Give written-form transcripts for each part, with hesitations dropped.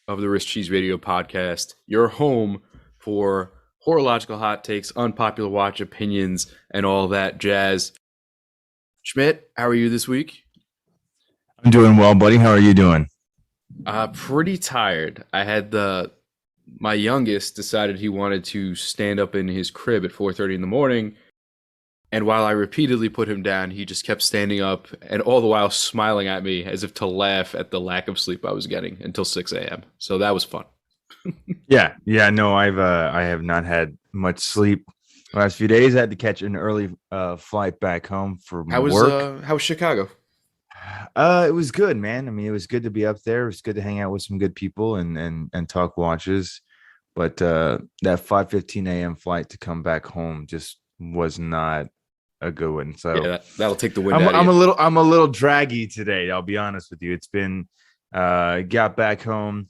of the Rich Cheese Radio podcast, your home for horological hot takes, unpopular watch opinions, and all that jazz. Schmidt, how are you this week? I'm doing well, buddy. How are you doing? Pretty tired. I had my youngest decided he wanted to stand up in his crib at 4:30 in the morning. And while I repeatedly put him down, he just kept standing up and all the while smiling at me as if to laugh at the lack of sleep I was getting until 6 a.m. So that was fun. Yeah. No, I have not had much sleep the last few days. I had to catch an early flight back home for work. How was Chicago? It was good, man. I mean, it was good to be up there. It was good to hang out with some good people and talk watches. But that 5:15 a.m. flight to come back home just was not a good one. So yeah, that'll take the wind out of you. I'm a little draggy today. I'll be honest with you. It's been got back home,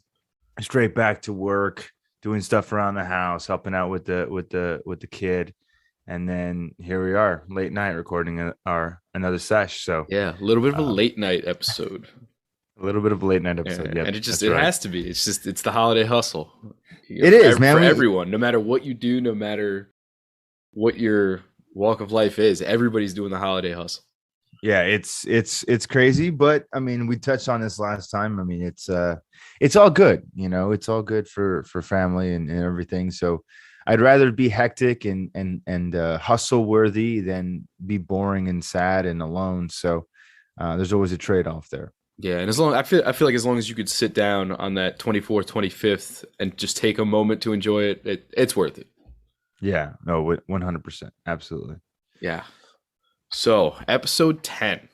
straight back to work, doing stuff around the house, helping out with the kid, and then here we are, late night recording another sesh. So yeah, a little bit of a late night episode. A little bit of a late night episode. Yeah, and it has to be. It's the holiday hustle. It is, man. For everyone, no matter what you do, no matter what your walk of life is, everybody's doing the holiday hustle. Yeah, it's crazy, but I mean, we touched on this last time. I mean, it's all good, it's all good for family and everything. So I'd rather be hectic and hustle worthy than be boring and sad and alone. So there's always a trade-off there. Yeah, and I feel like as long as you could sit down on that 24th, 25th and just take a moment to enjoy it, it's worth it. Yeah, no, 100%. Absolutely. Yeah. So, episode 10.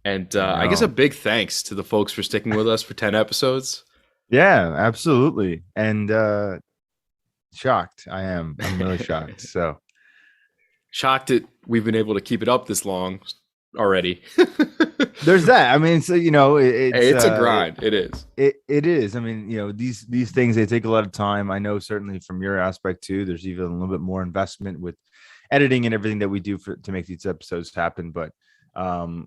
And I guess a big thanks to the folks for sticking with us for 10 episodes. Yeah, absolutely. And shocked. I'm really shocked. So shocked that we've been able to keep it up this long already. There's that. I mean, so it's a grind. It is. It is. I mean, these things, they take a lot of time. I know certainly from your aspect too. There's even a little bit more investment with editing and everything that we do to make these episodes happen. But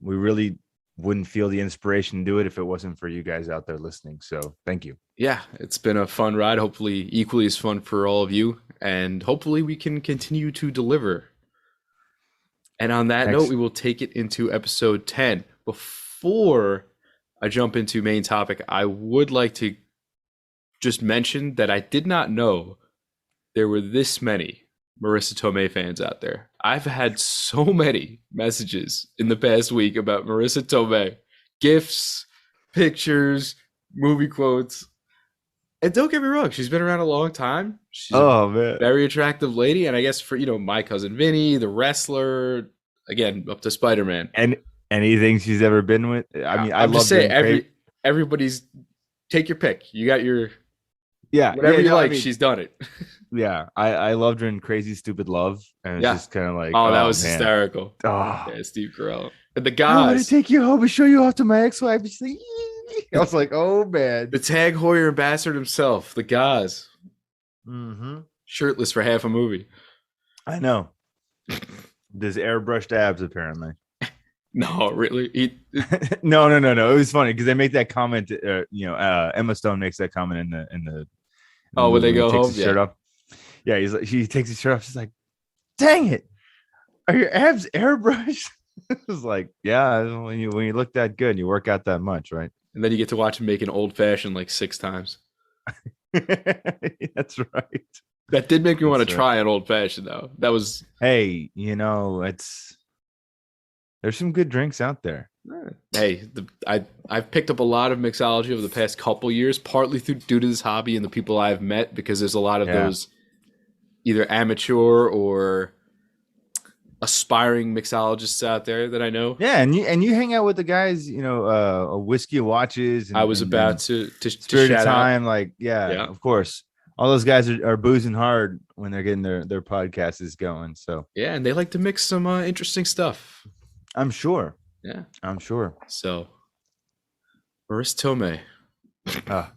we really wouldn't feel the inspiration to do it if it wasn't for you guys out there listening. So thank you. Yeah, it's been a fun ride. Hopefully, equally as fun for all of you, and hopefully we can continue to deliver. And on that note, we will take it into episode 10. Before I jump into main topic, I would like to just mention that I did not know there were this many Marissa Tomei fans out there. I've had so many messages in the past week about Marissa Tomei. GIFs, pictures, movie quotes. And don't get me wrong, she's been around a long time. She's a very attractive lady. And I guess for, My Cousin Vinny, the wrestler, again, up to Spider-Man. And anything she's ever been with. I mean, I'm just saying, everybody's take your pick. You got your whatever you like. I mean, she's done it. Yeah, I loved her in Crazy Stupid Love, and it's just kind of like, that was hysterical. Oh, yeah, Steve Carell and the guys. I want to take you home and show you off to my ex-wife. She's like, I was like, oh man, the Tag Heuer ambassador himself, the guys, shirtless for half a movie. I know. There's airbrushed abs apparently. No, really? No. It was funny because they make that comment. Emma Stone makes that comment in the. When they go home, his shirt off. Yeah, he's like, she takes his shirt off. She's like, "Dang it, are your abs airbrushed?" It's like, yeah, when you look that good, you work out that much, right? And then you get to watch him make an old fashioned like 6 times. That's right. That did make me want to try an old fashioned though. That was there's some good drinks out there. Hey, I've picked up a lot of mixology over the past couple years, partly due to this hobby and the people I've met, because there's a lot of those either amateur or aspiring mixologists out there that I know. Yeah, and you hang out with the guys, Whiskey Watches. And, I was about to shout time, out. Of course. All those guys are boozing hard when they're getting their podcasts going. So yeah, and they like to mix some interesting stuff. I'm sure. Yeah, I'm sure. So, Marissa Tomei.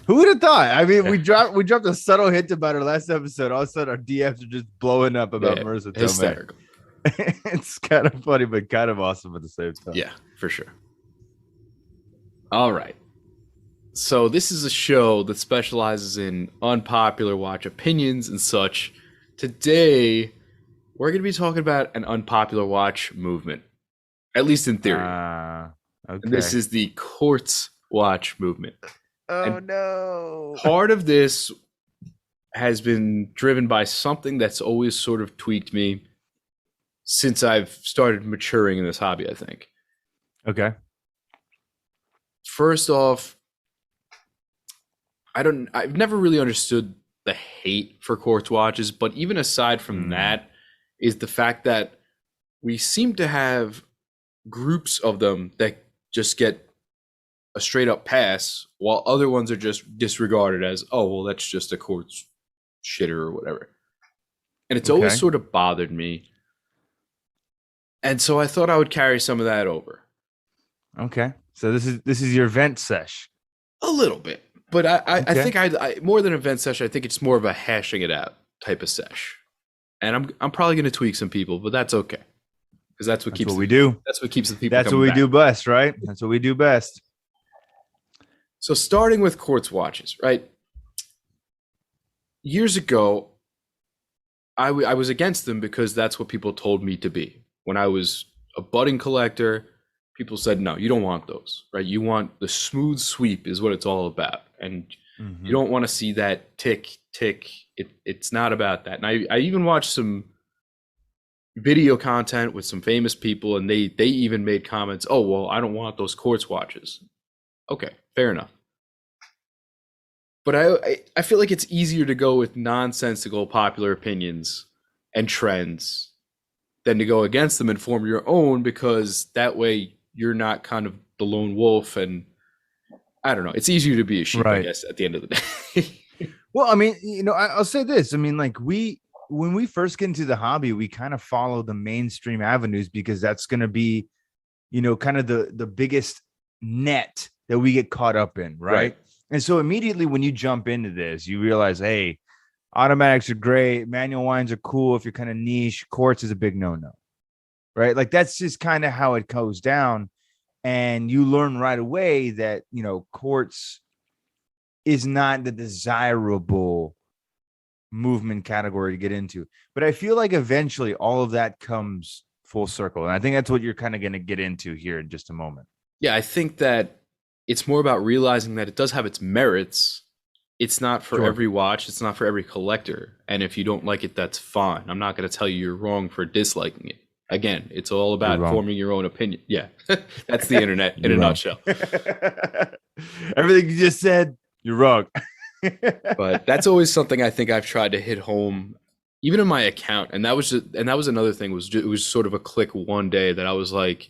Who would have thought? I mean, we dropped a subtle hint about her last episode. All of a sudden, our DMs are just blowing up about Marissa Tomei. Hysterical. It's kind of funny, but kind of awesome at the same time. Yeah, for sure. All right. So this is a show that specializes in unpopular watch opinions and such. Today, we're going to be talking about an unpopular watch movement, at least in theory. Uh, And this okay. is the quartz watch movement. Oh And no. part of this has been driven by something that's always sort of tweaked me since I've started maturing in this hobby, I think. Okay. First off, I've never really understood the hate for quartz watches, but even aside from Mm, that is the fact that we seem to have groups of them that just get a straight up pass while other ones are just disregarded as, oh, well, that's just a quartz shitter or whatever. And it's always okay. sort of bothered me. And so I thought I would carry some of that over. Okay. So this is your vent sesh. A little bit. But I Okay. think I more than an event session, I think it's more of a hashing it out type of sesh. And I'm probably gonna tweak some people, but that's okay. Because That's what we do. that's what keeps the people That's what coming we back. do best, right? That's what we do best. So starting with quartz watches, right? Years ago, I was against them because that's what people told me to be. When I was a budding collector, people said, no, you don't want those, right? You want the smooth sweep is what it's all about. And you Hmm. don't want to see that tick, tick. It's not about that. And I even watched some video content with some famous people, and they even made comments, oh, well, I don't want those quartz watches. Okay, fair enough. But I feel like it's easier to go with nonsensical popular opinions and trends than to go against them and form your own, because that way you're not kind of the lone wolf. And I don't know, it's easier to be a sheep, I Right. guess, at the end of the day. Well, I mean, I'll say this. I mean, like when we first get into the hobby, we kind of follow the mainstream avenues because that's going to be, kind of the biggest net that we get caught up in, Right. right? And so immediately when you jump into this, you realize, hey, automatics are great, manual wines are cool if you're kind of niche. Quartz is a big no-no, right? Like that's just kind of how it goes down. And you learn right away that, quartz is not the desirable movement category to get into. But I feel like eventually all of that comes full circle. And I think that's what you're kind of going to get into here in just a moment. Yeah, I think that it's more about realizing that it does have its merits. It's not for Sure. every watch, it's not for every collector. And if you don't like it, that's fine. I'm not going to tell you you're wrong for disliking it. Again, it's all You're about wrong. forming your own opinion. Yeah, that's the internet in You're a wrong. nutshell. Everything you just said, you're wrong. But that's always something I think I've tried to hit home, even in my account. And that was another thing, it was sort of a click one day that I was like,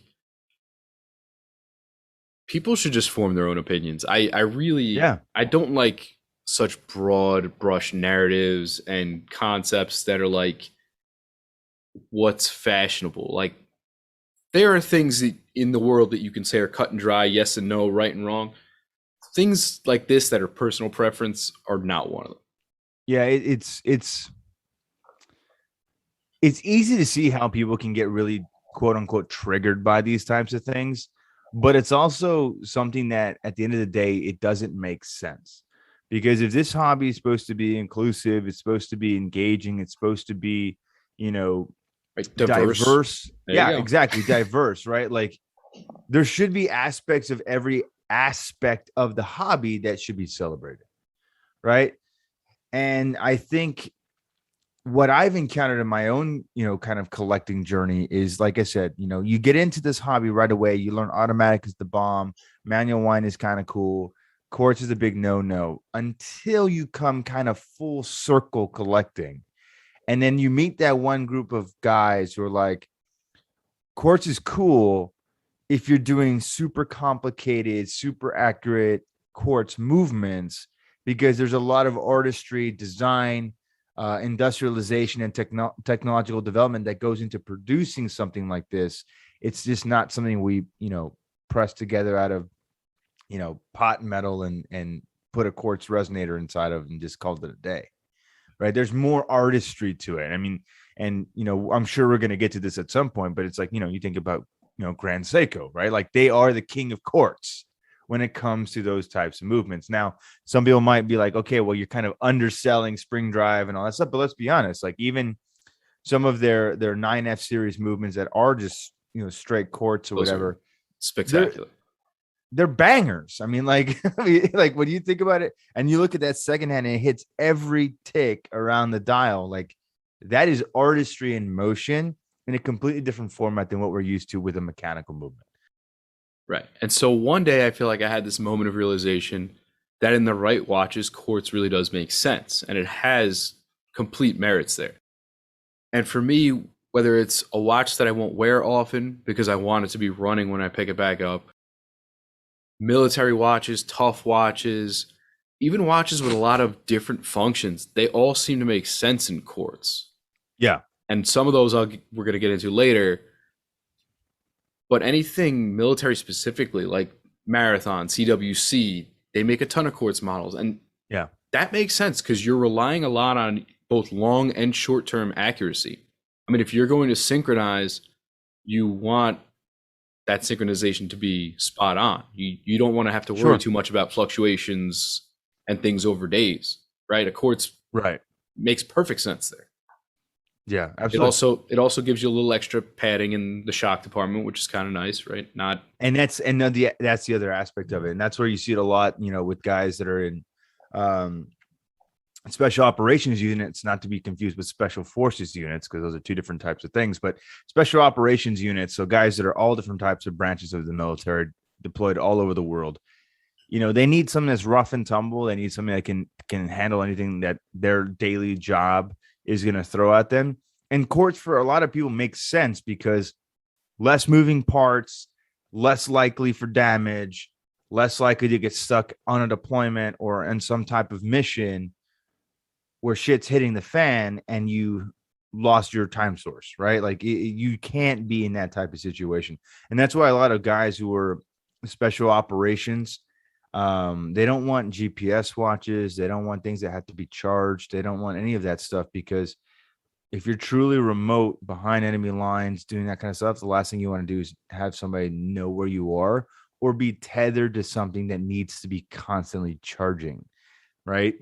people should just form their own opinions. I really Yeah. I don't like such broad brush narratives and concepts that are like what's fashionable. Like there are things in the world that you can say are cut and dry, yes and no, right and wrong. Things like this that are personal preference are not one of them. Yeah. It's easy to see how people can get really quote unquote triggered by these types of things, but it's also something that at the end of the day, it doesn't make sense. Because if this hobby is supposed to be inclusive, it's supposed to be engaging, it's supposed to be, you know, Right? Diverse. diverse. There you Yeah, go. exactly. Diverse, right? Like there should be aspects of every aspect of the hobby that should be celebrated, right? And I think what I've encountered in my own, kind of collecting journey is like I said, you get into this hobby right away. You learn automatic is the bomb, manual wine is kind of cool, quartz is a big no until you come kind of full circle collecting. And then you meet that one group of guys who are like, quartz is cool if you're doing super complicated, super accurate quartz movements, because there's a lot of artistry, design, industrialization, and technological development that goes into producing something like this. It's just not something we, press together out of, pot metal and put a quartz resonator inside of and just called it a day. Right. There's more artistry to it. I mean, and I'm sure we're gonna get to this at some point, but it's like, you think about Grand Seiko, right? Like they are the king of quartz, when it comes to those types of movements. Now, some people might be like, okay, well, you're kind of underselling spring drive and all that stuff. But let's be honest, like even some of their 9F series movements that are just, straight quartz or Those are whatever, they're spectacular. they're bangers. I mean, like, like when you think about it and you look at that second hand and it hits every tick around the dial, like that is artistry in motion in a completely different format than what we're used to with a mechanical movement. Right. And so one day I feel like I had this moment of realization that in the right watches, quartz really does make sense and it has complete merits there. And for me, whether it's a watch that I won't wear often because I want it to be running when I pick it back up, military watches, tough watches, even watches with a lot of different functions, they all seem to make sense in quartz. Yeah. And some of those we're going to get into later. But anything military specifically, like Marathon, CWC, they make a ton of quartz models. And yeah, that makes sense because you're relying a lot on both long and short-term accuracy. I mean, if you're going to synchronize, you want that synchronization to be spot on. You don't want to have to worry too much about fluctuations and things over days, right? A quartz makes perfect sense there. Yeah, absolutely. It also gives you a little extra padding in the shock department, which is kind of nice, right? That's the other aspect of it, and that's where you see it a lot, with guys that are in special operations units, not to be confused with special forces units, because those are two different types of things. But special operations units, so guys that are all different types of branches of the military, deployed all over the world. They need something that's rough and tumble. They need something that can handle anything that their daily job is going to throw at them. And quartz for a lot of people makes sense because less moving parts, less likely for damage, less likely to get stuck on a deployment or in some type of mission where shit's hitting the fan and you lost your time source, right? Like you can't be in that type of situation. And that's why a lot of guys who are special operations, they don't want GPS watches. They don't want things that have to be charged. They don't want any of that stuff because if you're truly remote behind enemy lines, doing that kind of stuff, the last thing you want to do is have somebody know where you are or be tethered to something that needs to be constantly charging, right?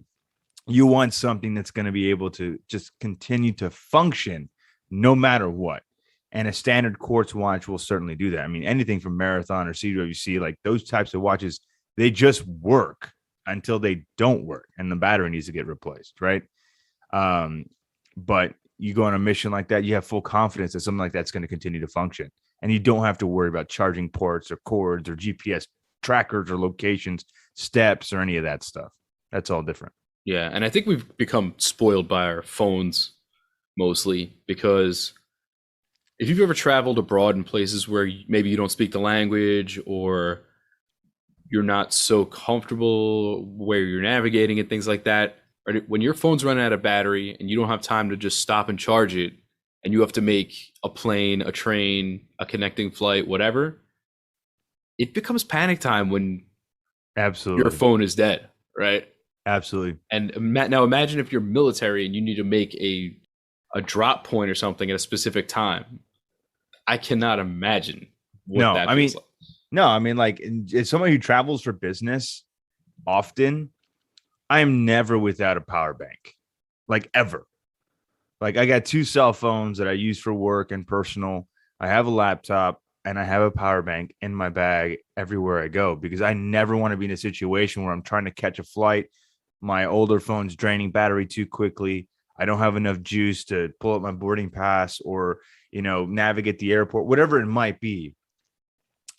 You want something that's going to be able to just continue to function no matter what. And a standard quartz watch will certainly do that. I mean, anything from Marathon or CWC, like those types of watches, they just work until they don't work and the battery needs to get replaced, right? But you go on a mission like that, you have full confidence that something like that's going to continue to function. And you don't have to worry about charging ports or cords or GPS trackers or locations, steps or any of that stuff. That's all different. Yeah. And I think we've become spoiled by our phones mostly because if you've ever traveled abroad in places where maybe you don't speak the language or you're not so comfortable where you're navigating and things like that, when your phone's running out of battery and you don't have time to just stop and charge it and you have to make a plane, a train, a connecting flight, whatever, it becomes panic time when your phone is dead, right? Absolutely. And now imagine if you're military and you need to make a drop point or something at a specific time. I cannot imagine what that feels like. No, I mean, like, as someone who travels for business often, I'm never without a power bank, like ever. Like I got two cell phones that I use for work and personal. I have a laptop and I have a power bank in my bag everywhere I go because I never want to be in a situation where I'm trying to catch a flight. My older phone's draining battery too quickly. I don't have enough juice to pull up my boarding pass or, navigate the airport, whatever it might be.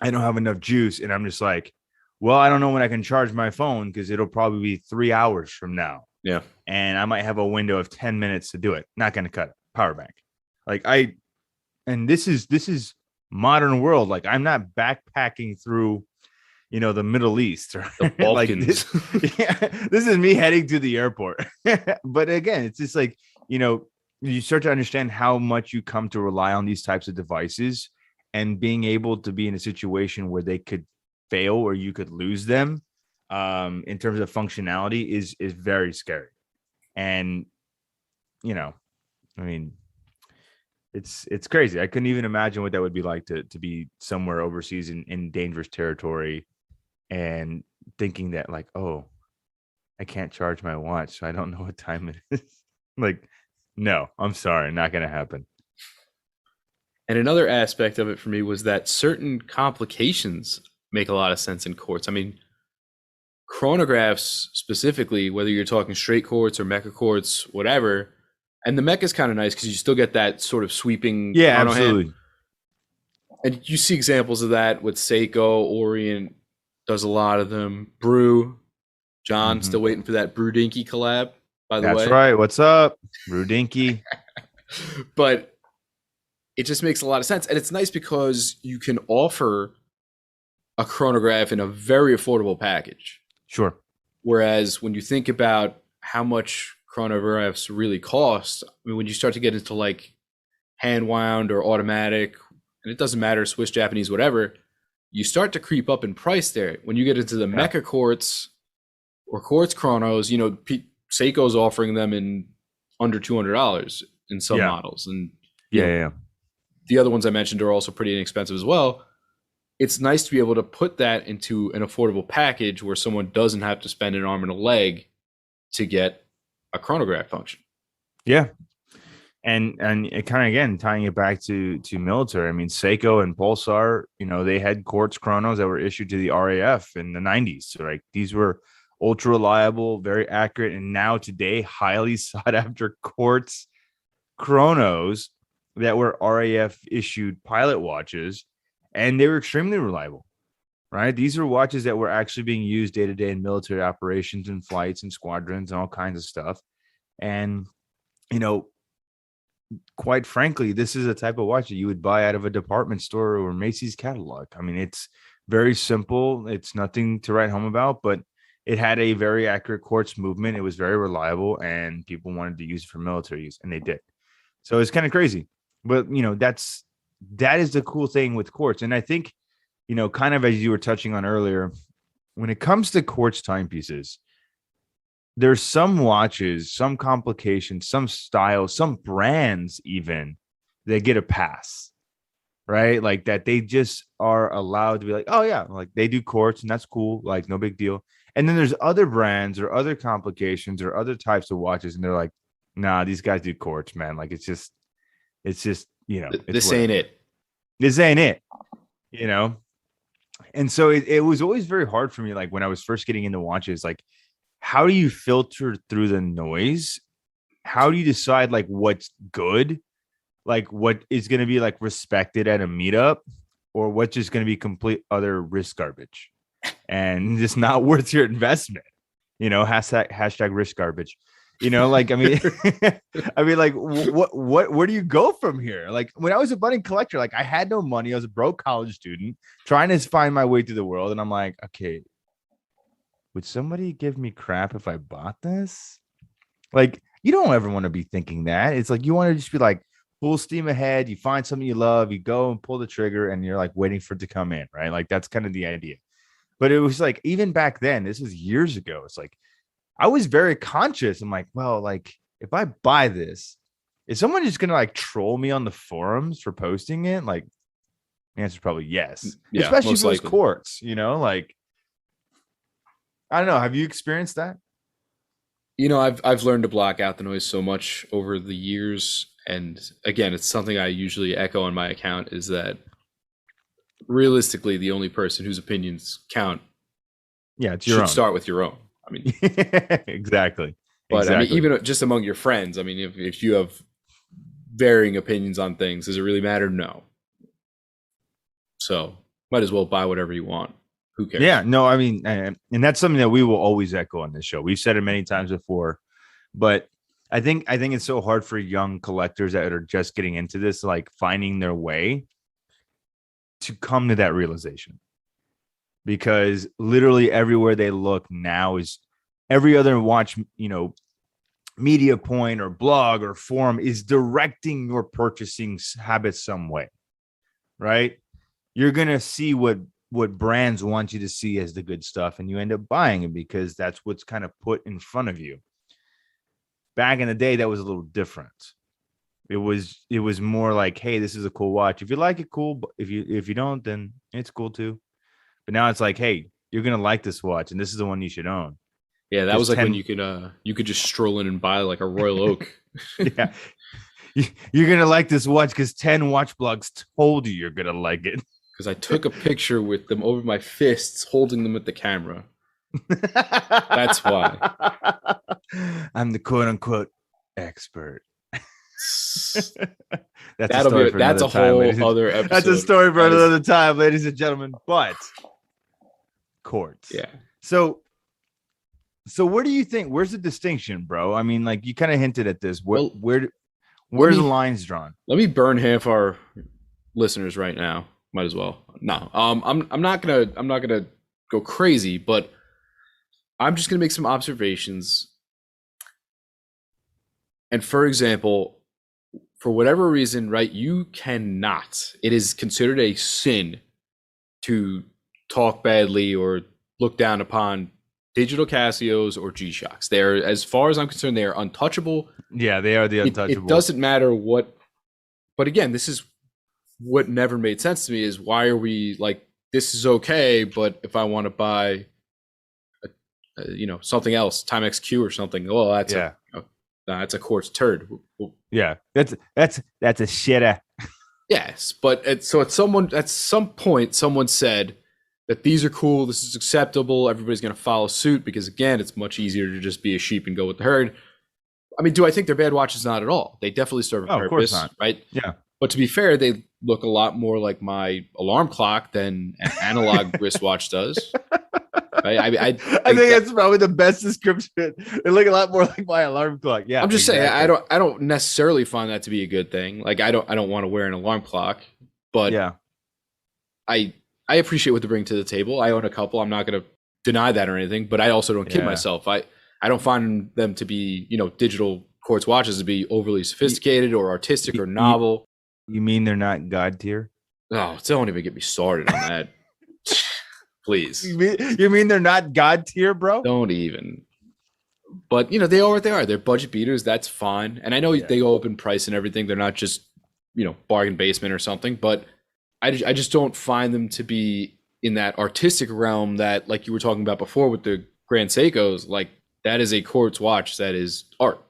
I don't have enough juice. And I'm just like, well, I don't know when I can charge my phone because it'll probably be 3 hours from now. Yeah. And I might have a window of 10 minutes to do it. Not going to cut it. Power bank. And this is modern world. Like I'm not backpacking through, the Middle East or the Balkans. This is me heading to the airport. But again, it's just like, you start to understand how much you come to rely on these types of devices and being able to be in a situation where they could fail or you could lose them in terms of functionality is very scary. And, I mean, it's crazy. I couldn't even imagine what that would be like to be somewhere overseas in dangerous territory and thinking that like, oh, I can't charge my watch, so I don't know what time it is. Like, no, I'm sorry, not gonna happen. And another aspect of it for me was that certain complications make a lot of sense in quartz. I mean, chronographs specifically, whether you're talking straight quartz or mecha quartz, whatever. And the mecha is kind of nice because you still get that sort of sweeping Yeah, chrono hand. absolutely. And you see examples of that with Seiko, Orient does a lot of them. Brew, John, Hmm. still waiting for that Brew Dinky collab, by the That's way. right. What's up, Rudinky? But it just makes a lot of sense. And it's nice because you can offer a chronograph in a very affordable package. Sure. Whereas when you think about how much chronographs really cost, I mean, when you start to get into like hand wound or automatic, and it doesn't matter, Swiss, Japanese, whatever, you start to creep up in price there. When you get into the Yeah. mecha quartz or quartz chronos, you know, Seiko's offering them in under $200 in some Yeah. models. And you Yeah. know, Yeah. the other ones I mentioned are also pretty inexpensive as well. It's nice to be able to put that into an affordable package where someone doesn't have to spend an arm and a leg to get a chronograph function. Yeah. And it kind of again tying it back to military. I mean, Seiko and Pulsar, you know, they had quartz chronos that were issued to the RAF in the 90s. So like these were ultra reliable, very accurate, and now today highly sought after quartz chronos that were RAF issued pilot watches, and they were extremely reliable. Right, these are watches that were actually being used day to day in military operations and flights and squadrons and all kinds of stuff. And you know, quite frankly, this is a type of watch that you would buy out of a department store or Macy's catalog. I mean, it's very simple. It's nothing to write home about, but it had a very accurate quartz movement. It was very reliable, and people wanted to use it for military use, and they did. So it's kind of crazy. But you know, that is the cool thing with quartz. And I think, you know, kind of as you were touching on earlier, when it comes to quartz timepieces, there's some watches, some complications, some styles, some brands even that get a pass, right? Like that they just are allowed to be like, oh yeah, like they do quartz and that's cool, like no big deal. And then there's other brands or other complications or other types of watches, and they're like, nah, these guys do quartz, man. Like it's just, you know, it's This whatever. ain't it. This ain't it, you know. And so it was always very hard for me, like when I was first getting into watches, like how do you filter through the noise? How do you decide like what's good, like what is going to be like respected at a meetup, or what's just going to be complete other risk garbage and just not worth your investment? You know, hashtag risk garbage. You know, like I mean, I mean, like where do you go from here? Like when I was a budding collector, like I had no money. I was a broke college student trying to find my way through the world, and I'm like, okay, would somebody give me crap if I bought this? Like, you don't ever want to be thinking that. It's like you want to just be like full steam ahead. You find something you love, you go and pull the trigger, and you're like waiting for it to come in, right? Like that's kind of the idea. But it was like even back then, this was years ago. It's like I was very conscious. I'm like, well, like if I buy this, is someone just gonna like troll me on the forums for posting it? Like, the answer is probably yes, Yeah, especially if most it was likely. quartz, you know, like I don't know. Have you experienced that? You know, I've learned to block out the noise so much over the years. And again, it's something I usually echo on my account is that realistically, the only person whose opinions count Yeah, it's your should own. start with your own. I mean, Exactly. but I mean, Exactly. even just among your friends, I mean, if you have varying opinions on things, does it really matter? No. So might as well buy whatever you want. Who Yeah, cares? no, I mean, and that's something that we will always echo on this show. We've said it many times before, but I think it's so hard for young collectors that are just getting into this, like finding their way to come to that realization. Because literally everywhere they look now is every other watch, you know, media point or blog or forum is directing your purchasing habits some way, right? You're gonna see what brands want you to see as the good stuff, and you end up buying it because that's what's kind of put in front of you. Back in the day, that was a little different. It was more like, hey, this is a cool watch. If you like it, cool. But if you don't, then it's cool too. But now it's like, hey, You're gonna like this watch, and this is the one you should own. Yeah, that Because was like when 10, you could just stroll in and buy like a Royal Oak. yeah, you're gonna like this watch because 10 watch blogs told you you're gonna like it. Because I took a picture with them over my fists, holding them at the camera. That's why. I'm the quote unquote expert. That's a That'll story be for that's another a time, whole ladies and other episode. That's a story for That is- another time, ladies and gentlemen. But quartz. Yeah. So where do you think? Where's the distinction, bro? I mean, like you kind of hinted at this. Where Well, where let are the me- lines drawn? Let me burn half our listeners right now. Might as well. No. I'm not gonna go crazy, but I'm just gonna make some observations. And for example, for whatever reason, right, you cannot. It is considered a sin to talk badly or look down upon digital Casios or G-Shocks. They're, as far as I'm concerned, they are untouchable. Yeah, they are the untouchable. It doesn't matter what, but again, this is what never made sense to me is why are we like, this is okay, but if I want to buy, something else, Timex Q or something, well, that's that's a quartz turd. Yeah, that's a shitter. Yes, but at some point, someone said that these are cool, this is acceptable, everybody's going to follow suit because, again, it's much easier to just be a sheep and go with the herd. I mean, do I think they're bad watches? Not at all. They definitely serve a purpose, of course not. Right? Yeah. But to be fair, they look a lot more like my alarm clock than an analog wristwatch does. I think that's probably the best description. They look a lot more like my alarm clock. Yeah, I'm just saying I don't necessarily find that to be a good thing. Like I don't want to wear an alarm clock, but yeah, I appreciate what they bring to the table. I own a couple. I'm not going to deny that or anything, but I also don't kid myself. I don't find them to be, digital quartz watches to be overly sophisticated or artistic or novel. You mean they're not God tier? Oh, don't even get me started on that. Please. You mean they're not God tier, bro? Don't even. But, they are what they are. They're budget beaters. That's fine. And I know they go up in price and everything. They're not just, bargain basement or something. But I just don't find them to be in that artistic realm that, like you were talking about before with the Grand Seikos, like that is a quartz watch that is art.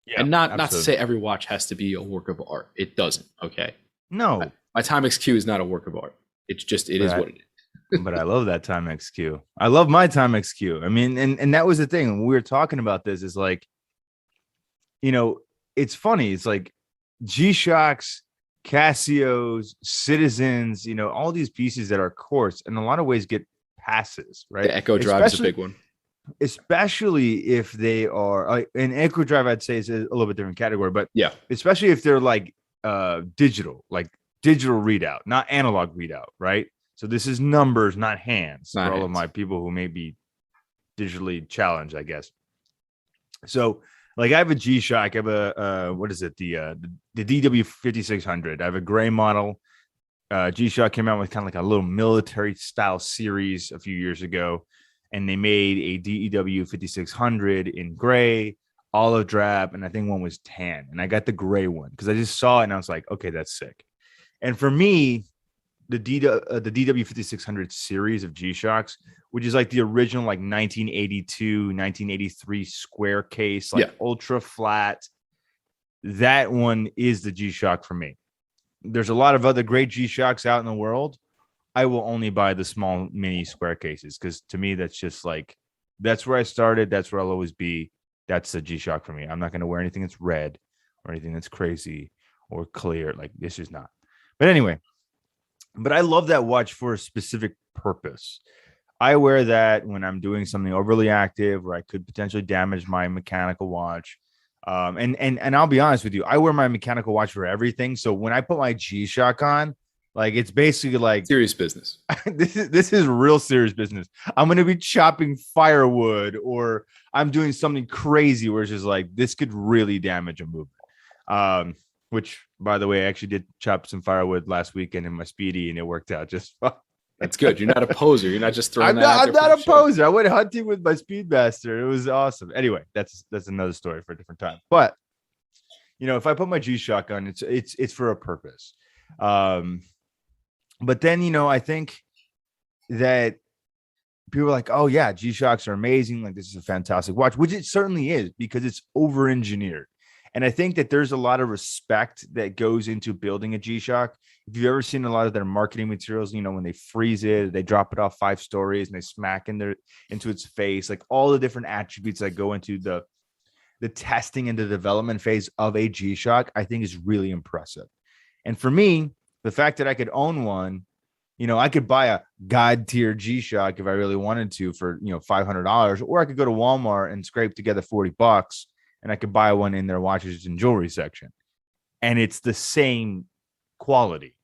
Yeah, and not to say every watch has to be a work of art. It doesn't. Okay. No. My Timex Q is not a work of art. It's just, it is what it is. But I love that Timex Q. I love my Timex Q. I mean, and that was the thing when we were talking about this is like, it's funny. It's like G-Shocks, Casios, Citizens, all these pieces that are quartz in a lot of ways get passes, right? The Echo Drive is a big one. Especially if they are an Echo Drive, I'd say is a little bit different category, but yeah, especially if they're like digital readout, not analog readout, right? So this is numbers, not hands, for all of my people who may be digitally challenged, I guess. So, like, I have a G-Shock. I have a what is it? The DW 5600. I have a gray model. G-Shock came out with kind of like a little military style series a few years ago, and they made a DEW 5600 in gray, olive drab, and I think one was tan. And I got the gray one because I just saw it and I was like, okay, that's sick. And for me, the DW 5600 series of G-Shocks, which is like the original like 1982, 1983 square case, like ultra flat. That one is the G-Shock for me. There's a lot of other great G-Shocks out in the world. I will only buy the small mini square cases because to me, that's just like, that's where I started. That's where I'll always be. That's the G-Shock for me. I'm not going to wear anything that's red or anything that's crazy or clear. Like this is not. But anyway. But I love that watch for a specific purpose. I wear that when I'm doing something overly active where I could potentially damage my mechanical watch. And I'll be honest with you, I wear my mechanical watch for everything. So when I put my G-Shock on, like it's basically like serious business. This is real serious business. I'm going to be chopping firewood or I'm doing something crazy where it's just like this could really damage a movement. Which, by the way, I actually did chop some firewood last weekend in my Speedy, and it worked out just fine. That's good. You're not a poser. You're not just throwing. I'm not a poser. I went hunting with my Speedmaster. It was awesome. Anyway, that's another story for a different time. But if I put my G-Shock on, it's for a purpose. But then I think that people are like, oh yeah, G-Shocks are amazing. Like this is a fantastic watch, which it certainly is because it's over-engineered. And I think that there's a lot of respect that goes into building a G-Shock. If you've ever seen a lot of their marketing materials, when they freeze it, they drop it off 5 stories and they smack into its face, like all the different attributes that go into the testing and the development phase of a G-Shock, I think is really impressive. And for me, the fact that I could own one, I could buy a God tier G-Shock if I really wanted to for, $500, or I could go to Walmart and scrape together $40 and I could buy one in their watches and jewelry section. And it's the same quality.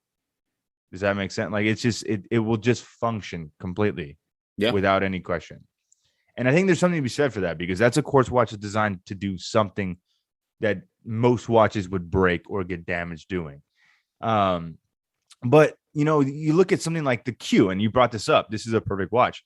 Does that make sense? Like it's just, it will just function completely without any question. And I think there's something to be said for that because that's a quartz watch that's designed to do something that most watches would break or get damaged doing. But you look at something like the Q, and you brought this up. This is a perfect watch.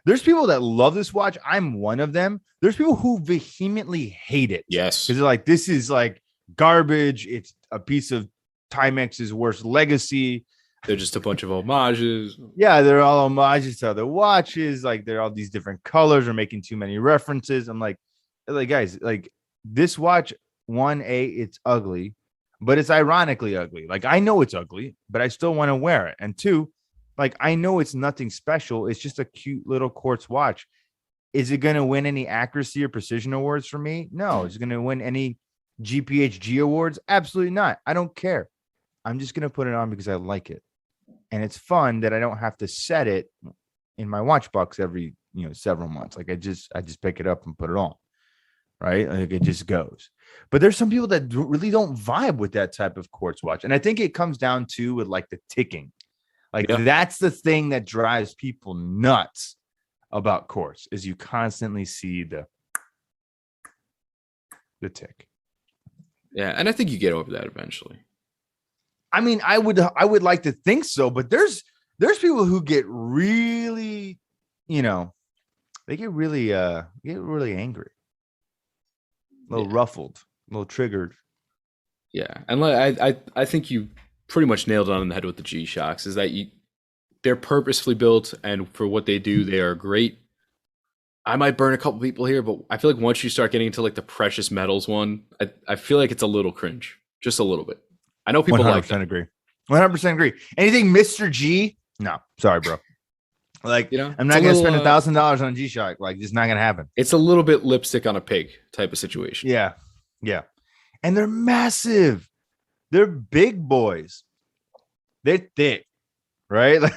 There's people that love this watch. I'm one of them. There's people who vehemently hate it. Yes. Because they're like, this is like garbage. It's a piece of Timex's worst legacy. They're just a bunch of homages. Yeah, they're all homages to other watches. Like they're all these different colors or making too many references. I'm like guys, like this watch, 1A, it's ugly, but it's ironically ugly. Like I know it's ugly, but I still want to wear it. And 2, like I know it's nothing special. It's just a cute little quartz watch. Is it going to win any accuracy or precision awards for me? No. Is it going to win any GPHG awards? Absolutely not. I don't care. I'm just going to put it on because I like it. And it's fun that I don't have to set it in my watch box every, several months. Like I just pick it up and put it on. Right. Like it just goes. But there's some people that really don't vibe with that type of quartz watch. And I think it comes down to with like the ticking. Like that's the thing that drives people nuts about quartz is you constantly see the tick. Yeah. And I think you get over that eventually. I mean, I would like to think so, but there's people who get really, they get really angry, a little ruffled, a little triggered. Yeah, and I think you pretty much nailed it on the head with the G-Shocks. Is that they're purposefully built, and for what they do, they are great. I might burn a couple people here, but I feel like once you start getting into like the precious metals one, I feel like it's a little cringe, just a little bit. I know people like that. Agree. 100% agree. Anything Mr. G? No, sorry, bro. Like, I'm not going to spend $1,000 on a G-Shock. Like, it's not going to happen. It's a little bit lipstick on a pig type of situation. Yeah. Yeah. And they're massive. They're big boys. They're thick, right? Like,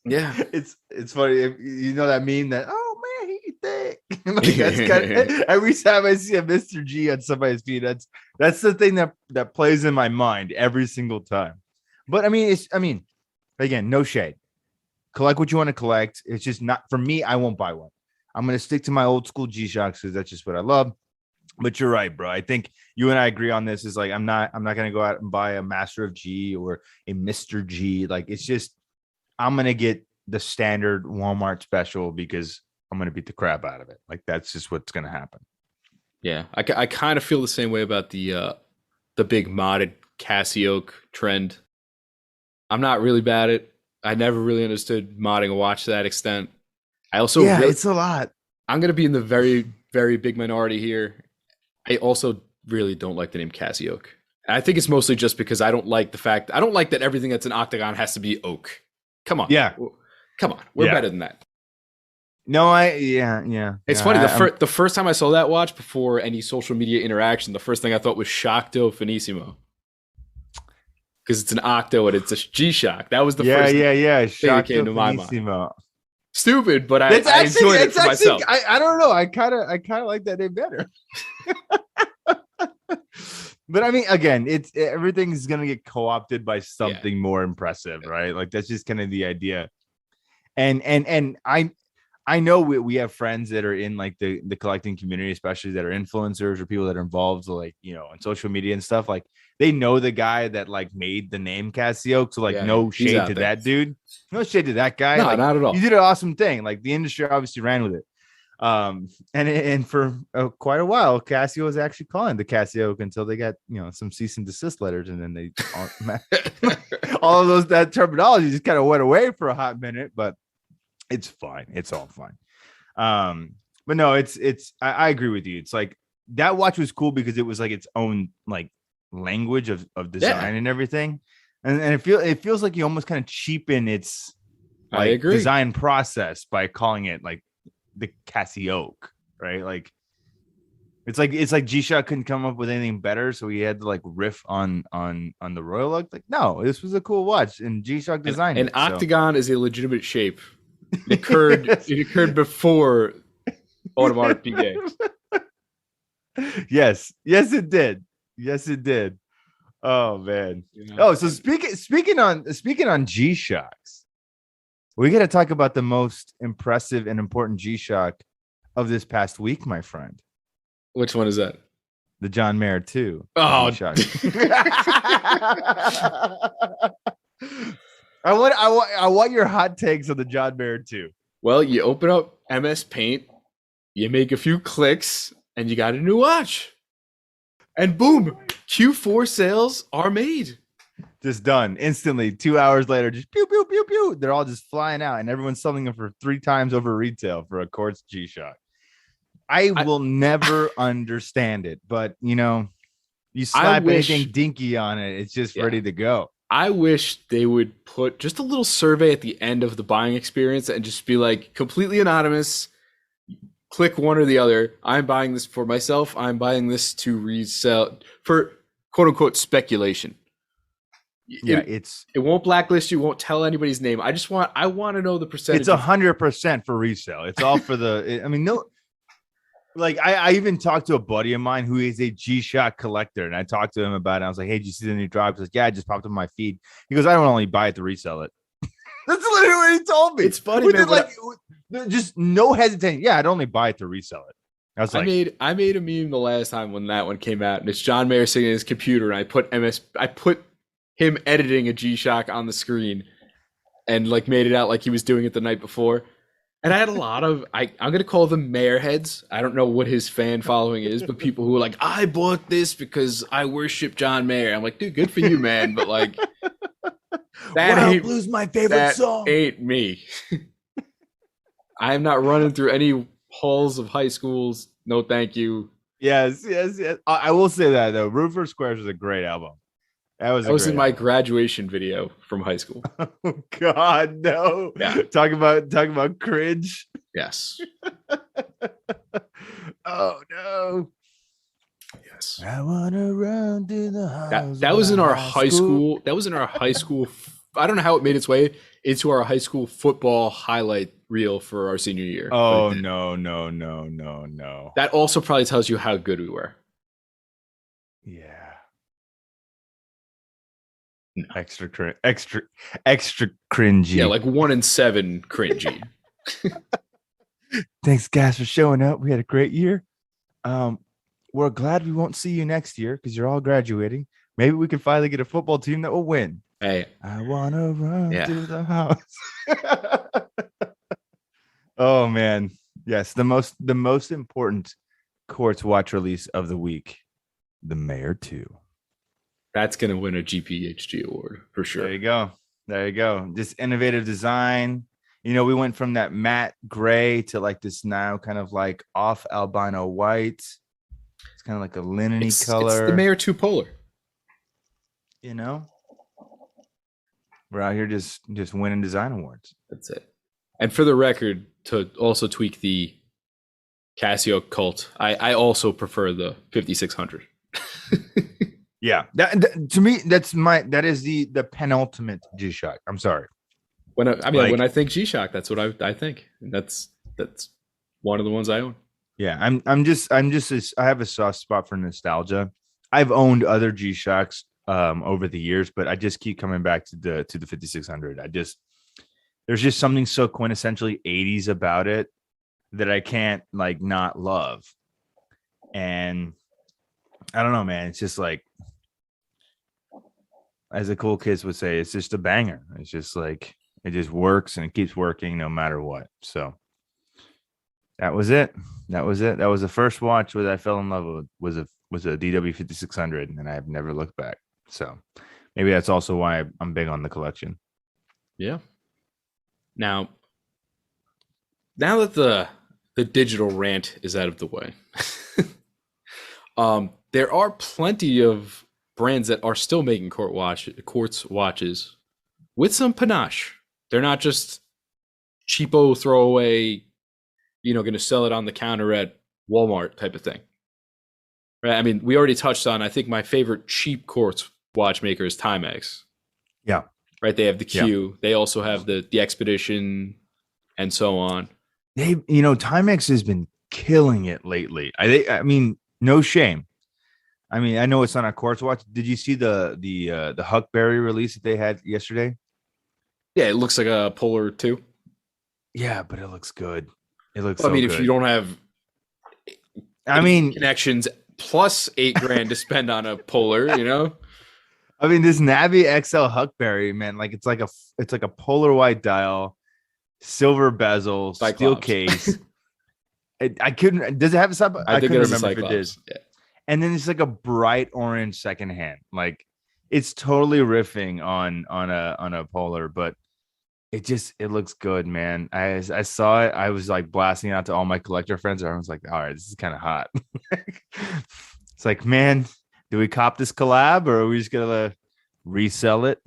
yeah. It's funny. You know that meme that, oh man, he's thick. Like, that's every time I see a Mr. G on somebody's feet, that's the thing that plays in my mind every single time. But I mean, again, no shade. Collect what you want to collect. It's just not for me. I won't buy one. I'm going to stick to my old school G-Shocks because that's just what I love. But you're right, bro. I think you and I agree on this. Is like I'm not going to go out and buy a Master of G or a Mr. G. Like it's just I'm going to get the standard Walmart special because I'm going to beat the crap out of it. Like that's just what's going to happen. Yeah, I kind of feel the same way about the big modded Casio trend. I'm not really bad at it. I never really understood modding a watch to that extent. I also it's a lot. I'm going to be in the very, very big minority here. I also really don't like the name Casio. I think it's mostly just because I don't like that everything that's an octagon has to be oak. Come on. Yeah. Come on. We're better than that. No, yeah. It's funny. The first time I saw that watch before any social media interaction, the first thing I thought was Shocto Finissimo. Because it's an octo and it's a G-Shock. That was the first thing that came to my mind. Stupid, but I enjoyed it for myself. I don't know. I kind of like that name better. But I mean, again, everything's gonna get co-opted by something more impressive, right? Like that's just kind of the idea. And I know we have friends that are in like the collecting community, especially that are influencers or people that are involved, like on social media and stuff. Like they know the guy that like made the name Casio. So like no shade to that dude, no shade to that guy. No, like, not at all. You did an awesome thing. Like the industry obviously ran with it. And for quite a while, Casio was actually calling the Casio until they got some cease and desist letters, and then they all of that terminology just kind of went away for a hot minute, but. It's fine. It's all fine. But no, I agree with you. It's like that watch was cool because it was like its own like language of Yeah, design and everything. And it feels like you almost kind of cheapen its I like agree. design process by calling it like the Casio, right? Like it's like G-Shock couldn't come up with anything better, so he had to like riff on the Royal Oak. Like, no, this was a cool watch, and G-Shock designed An it. So octagon is a legitimate shape. It occurred before Audemars Piguet. yes, it did. Yes, it did. Oh man. You know, Oh, so speaking on G-Shocks, we got to talk about the most impressive and important G-Shock of this past week, my friend. which one is that? The John Mayer 2 Oh, G-Shock. I want your hot takes on the John Mayer 2. well, you open up MS Paint, you make a few clicks, and you got a new watch. And boom, Q4 sales are made. Just done instantly. 2 hours later, just pew pew pew pew. They're all just flying out, and everyone's selling them for 3 times over retail for a quartz G-Shock. I will never understand it, but you slap anything dinky on it, it's just ready to go. I wish they would put just a little survey at the end of the buying experience and just be like completely anonymous. Click one or the other. I'm buying this for myself. I'm buying this to resell for quote unquote speculation. Yeah, it won't blacklist you. Won't tell anybody's name. I want to know the percentage. It's 100% for resale. It's all for the. I mean, no. Like I even talked to a buddy of mine who is a G-Shock collector, and I talked to him about it. I was like, "Hey, did you see the new drop?" He's like, "Yeah, I just popped up on my feed." He goes, "I don't only buy it to resell it." That's literally what he told me. It's funny, man. Like, just no hesitation. Yeah, I'd only buy it to resell it. I was like, I made a meme the last time when that one came out, and it's John Mayer sitting in his computer, and I put him editing a G-Shock on the screen, and like made it out like he was doing it the night before. And I had a lot of I'm gonna call them Mayer heads. I don't know what his fan following is, but people who are like, I bought this because I worship John Mayer. I'm like, dude, good for you, man. But like, Wild Blues my favorite song. Ain't me. I am not running through any halls of high schools. No, thank you. Yes. I will say that though. Root for Squares was a great album. That was in my graduation video from high school. Oh God, no! Yeah. Talking about cringe. Yes. Oh no! Yes. I wanna run to the house. That was in our high school. That was in our high school. I don't know how it made its way into our high school football highlight reel for our senior year. Oh no! That also probably tells you how good we were. Yeah. No. Extra cringy. Yeah, like 1 in 7 cringy. Thanks, guys, for showing up. We had a great year. We're glad we won't see you next year because you're all graduating. Maybe we can finally get a football team that will win. Hey, I wanna run to the house. Oh man, yes, the most important quartz watch release of the week, the Mayer 2. That's going to win a GPHG award for sure. There you go. This innovative design. We went from that matte gray to like this now kind of like off albino white. It's kind of like a linen-y color. It's the Mayer 2 Polar. We're out here just winning design awards. That's it. And for the record, to also tweak the Casio cult, I also prefer the 5600. Yeah, to me, that is the penultimate G-Shock. I'm sorry. When I think G-Shock, that's what I think. That's one of the ones I own. Yeah, I have a soft spot for nostalgia. I've owned other G-Shocks over the years, but I just keep coming back to the 5600. There's just something so quintessentially 80s about it that I can't like not love. And I don't know, man. It's just like, as the cool kids would say, it's just a banger. It's just like, it just works and it keeps working no matter what. So that was it. That was the first watch that I fell in love with was a DW 5600, and I have never looked back. So maybe that's also why I'm big on the collection. Yeah. Now, now that the digital rant is out of the way, there are plenty of brands that are still making quartz watches with some panache. They're not just cheapo throwaway, going to sell it on the counter at Walmart type of thing. Right? I mean, we already touched on. I think my favorite cheap quartz watchmaker is Timex. Yeah. Right? They have the Yeah. Q. They also have the Expedition, and so on. Timex has been killing it lately. I mean, no shame. I mean, I know it's not a quartz watch. Did you see the Huckberry release that they had yesterday? Yeah, it looks like a Polar too. Yeah, but it looks good. It looks Well, I so mean, good. if you don't have, I mean, connections plus $8,000 to spend on a Polar. I mean, this Navi XL Huckberry, man, like it's like a polar white dial, silver bezel, steel Cyclops. case. I couldn't. Does it have a sub? I think couldn't it was remember if it did. Yeah. And then it's like a bright orange second hand. Like it's totally riffing on a polar, but it looks good, man. I saw it. I was like blasting out to all my collector friends. I was like, all right, this is kind of hot. It's like, man, do we cop this collab or are we just gonna resell it?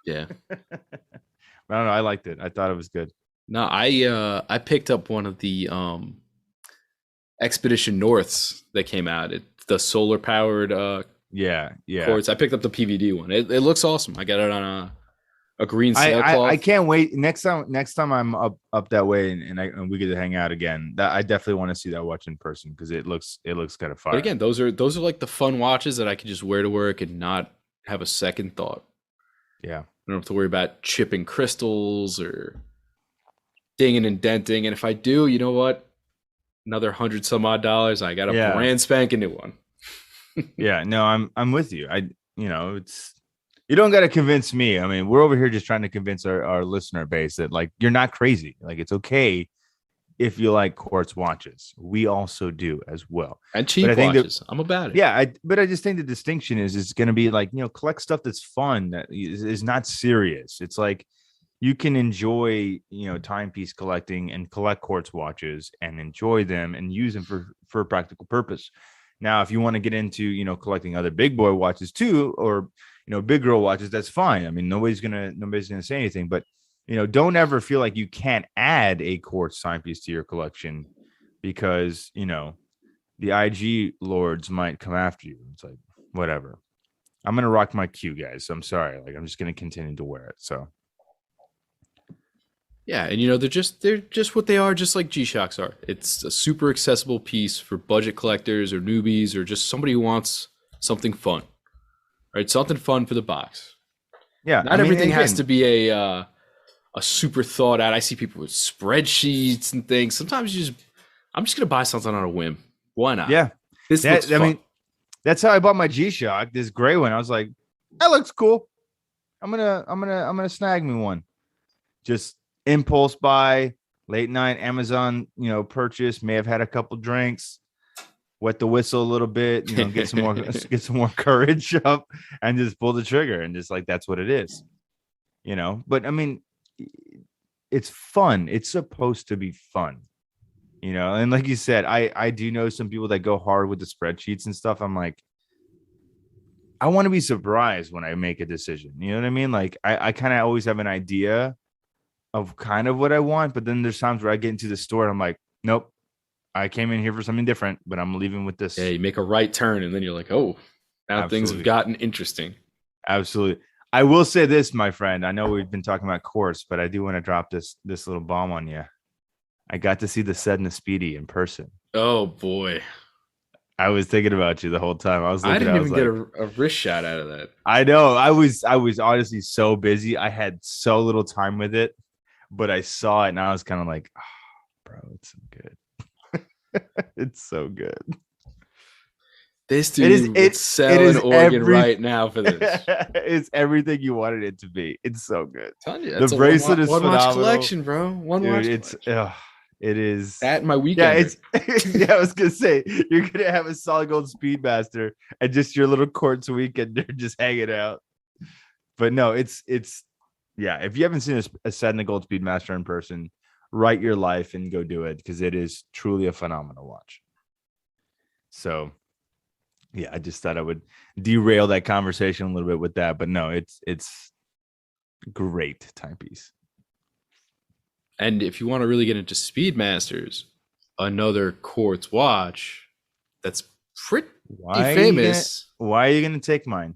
Yeah. I don't know. I liked it. I thought it was good. No, I picked up one of the Expedition Norths that came out. The solar powered Yeah. quartz. I picked up the PVD one. It looks awesome. I got it on a green sailcloth. I can't wait. Next time I'm up that way and we get to hang out again. That I definitely want to see that watch in person because it looks kind of fun. But again, those are like the fun watches that I could just wear to work and not have a second thought. Yeah. I don't have to worry about chipping crystals or dinging and denting. And if I do, you know what? Another $100 some odd, I got a brand spanking new one. Yeah, no, I'm with you. It's you don't got to convince me. I mean, we're over here just trying to convince our listener base that like you're not crazy. Like it's okay if you like quartz watches. We also do as well. And cheap watches. I'm about it. Yeah, but I just think the distinction is it's going to be like, collect stuff that's fun, that is not serious. It's like you can enjoy, timepiece collecting and collect quartz watches and enjoy them and use them for a practical purpose. Now, if you want to get into, collecting other big boy watches too, or, big girl watches, that's fine. I mean, nobody's going to say anything, but, don't ever feel like you can't add a quartz timepiece to your collection because, the IG lords might come after you. It's like, whatever. I'm going to rock my Q, guys. So I'm sorry. Like, I'm just going to continue to wear it. So. Yeah, and they're just what they are, just like G-Shocks are. It's a super accessible piece for budget collectors or newbies or just somebody who wants something fun. Right? Something fun for the box. Yeah. Not everything has to be a super thought out. I see people with spreadsheets and things. Sometimes I'm just gonna buy something on a whim. Why not? Yeah. This looks fun. I mean, that's how I bought my G-Shock, this gray one. I was like, that looks cool. I'm gonna snag me one. Just impulse buy, late night Amazon, purchase, may have had a couple drinks, wet the whistle a little bit, get some more courage up and just pull the trigger. And just like, that's what it is, but I mean, it's fun. It's supposed to be fun, and like you said, I do know some people that go hard with the spreadsheets and stuff. I'm like, I want to be surprised when I make a decision. You know what I mean? Like I kind of always have an idea of kind of what I want, but then there's times where I get into the store and I'm like, nope, I came in here for something different, but I'm leaving with this. Yeah, you make a right turn and then you're like, oh, now Absolutely. Things have gotten interesting. Absolutely. I will say this, my friend. I know we've been talking about quartz, but I do want to drop this little bomb on you. I got to see the Sedna Speedy in person. Oh boy. I was thinking about you the whole time. I didn't even get a wrist shot out of that. I know. I was honestly so busy. I had so little time with it. But I saw it and I was kind of like, oh, bro, it's so good. It's so good. This dude is selling Oregon right now for this. It's everything you wanted it to be. It's so good. You, the bracelet is phenomenal. One watch collection, bro. It is that in my weekend. Yeah, I was gonna say you're gonna have a solid gold Speedmaster and just your little quartz weekender just hanging out. But no, it's. Yeah, if you haven't seen a Sedna Gold Speedmaster in person, write your life and go do it, because it is truly a phenomenal watch. So yeah, I just thought I would derail that conversation a little bit with that, but no, it's great timepiece. And if you want to really get into Speedmasters, another quartz watch that's pretty famous. Why are you gonna take mine?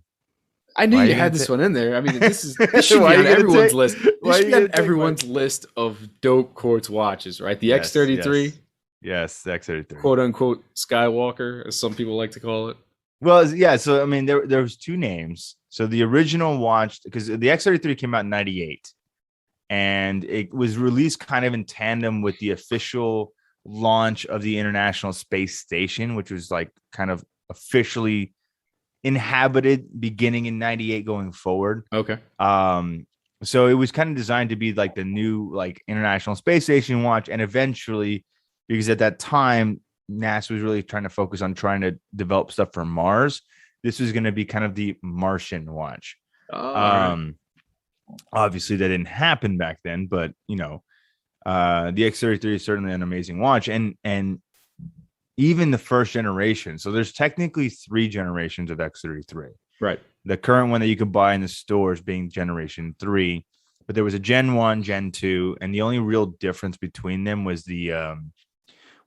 I knew you had this one in there. I mean, this should be on everyone's list. This should be on everyone's list of dope quartz watches, right? The X33. Yes, the X33. Quote unquote Skywalker, as some people like to call it. Well, yeah. So I mean, there was two names. So the original watch, because the X33 came out in '98, and it was released kind of in tandem with the official launch of the International Space Station, which was like kind of officially inhabited beginning in '98 going forward. Okay. So it was kind of designed to be like the new like International Space Station watch, and eventually, because at that time NASA was really trying to focus on trying to develop stuff for Mars, this was going to be kind of the Martian watch. Right. Obviously that didn't happen back then, but you know, the X33 is certainly an amazing watch, and even the first generation. So there's technically 3 generations of X33. Right. The current one that you could buy in the stores being generation 3, but there was a Gen 1, Gen 2, and the only real difference between them was the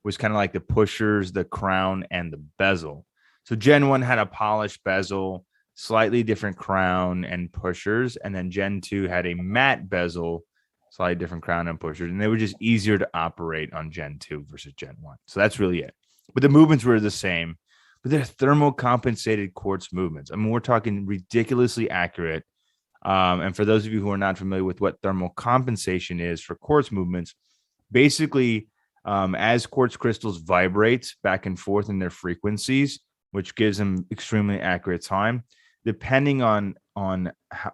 was kind of like the pushers, the crown, and the bezel. So Gen 1 had a polished bezel, slightly different crown and pushers, and then Gen 2 had a matte bezel, slightly different crown and pushers, and they were just easier to operate on Gen 2 versus Gen 1. So that's really it. But the movements were the same, but they're thermocompensated quartz movements. I mean, we're talking ridiculously accurate. And for those of you who are not familiar with what thermal compensation is for quartz movements, basically, as quartz crystals vibrate back and forth in their frequencies, which gives them extremely accurate time, depending on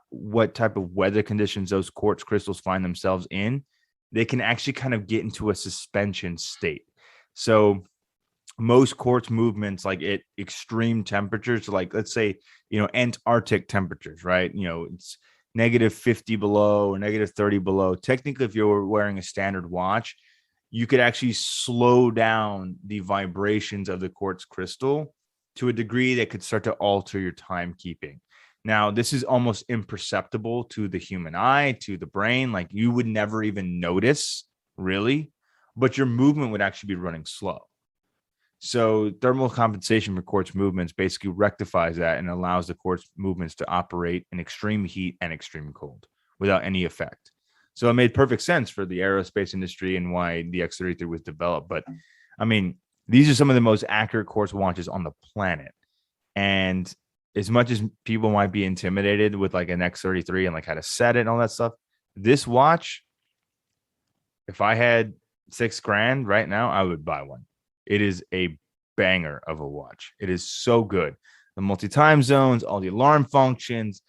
what type of weather conditions those quartz crystals find themselves in, they can actually kind of get into a suspension state. So most quartz movements, like at extreme temperatures, like let's say, you know, Antarctic temperatures, right? You know, it's -50 below or -30 below. Technically, if you're wearing a standard watch, you could actually slow down the vibrations of the quartz crystal to a degree that could start to alter your timekeeping. Now, this is almost imperceptible to the human eye, to the brain. Like you would never even notice, really, but your movement would actually be running slow. So thermal compensation for quartz movements basically rectifies that and allows the quartz movements to operate in extreme heat and extreme cold without any effect. So it made perfect sense for the aerospace industry and why the X33 was developed. But I mean, these are some of the most accurate quartz watches on the planet. And as much as people might be intimidated with like an X33 and like how to set it and all that stuff, this watch, if I had $6,000 right now, I would buy one. It is a banger of a watch. It is so good. The multi-time zones, all the alarm functions,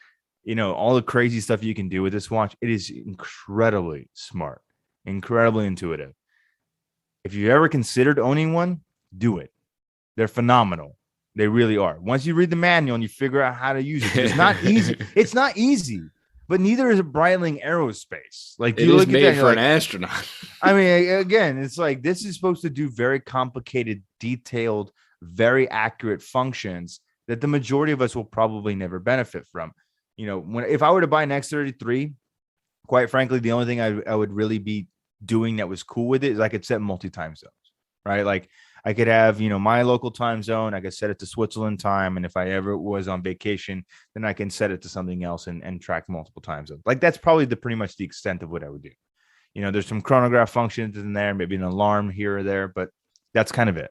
you know, all the crazy stuff you can do with this watch. It is incredibly smart, incredibly intuitive. If you ever considered owning one, do it. They're phenomenal. They really are. Once you read the manual and you figure out how to use it, it's not easy. It's not easy, but neither is Breitling Aerospace. Like it you is look made at that, for like, an astronaut. I mean, again, it's like this is supposed to do very complicated, detailed, very accurate functions that the majority of us will probably never benefit from. You know, if I were to buy an X33, quite frankly, the only thing I would really be doing that was cool with it is I could set multi-time zones, right? Like I could have, you know, my local time zone. I could set it to Switzerland time. And if I ever was on vacation, then I can set it to something else and track multiple time zones. Like that's probably pretty much the extent of what I would do. You know, there's some chronograph functions in there, maybe an alarm here or there, but that's kind of it.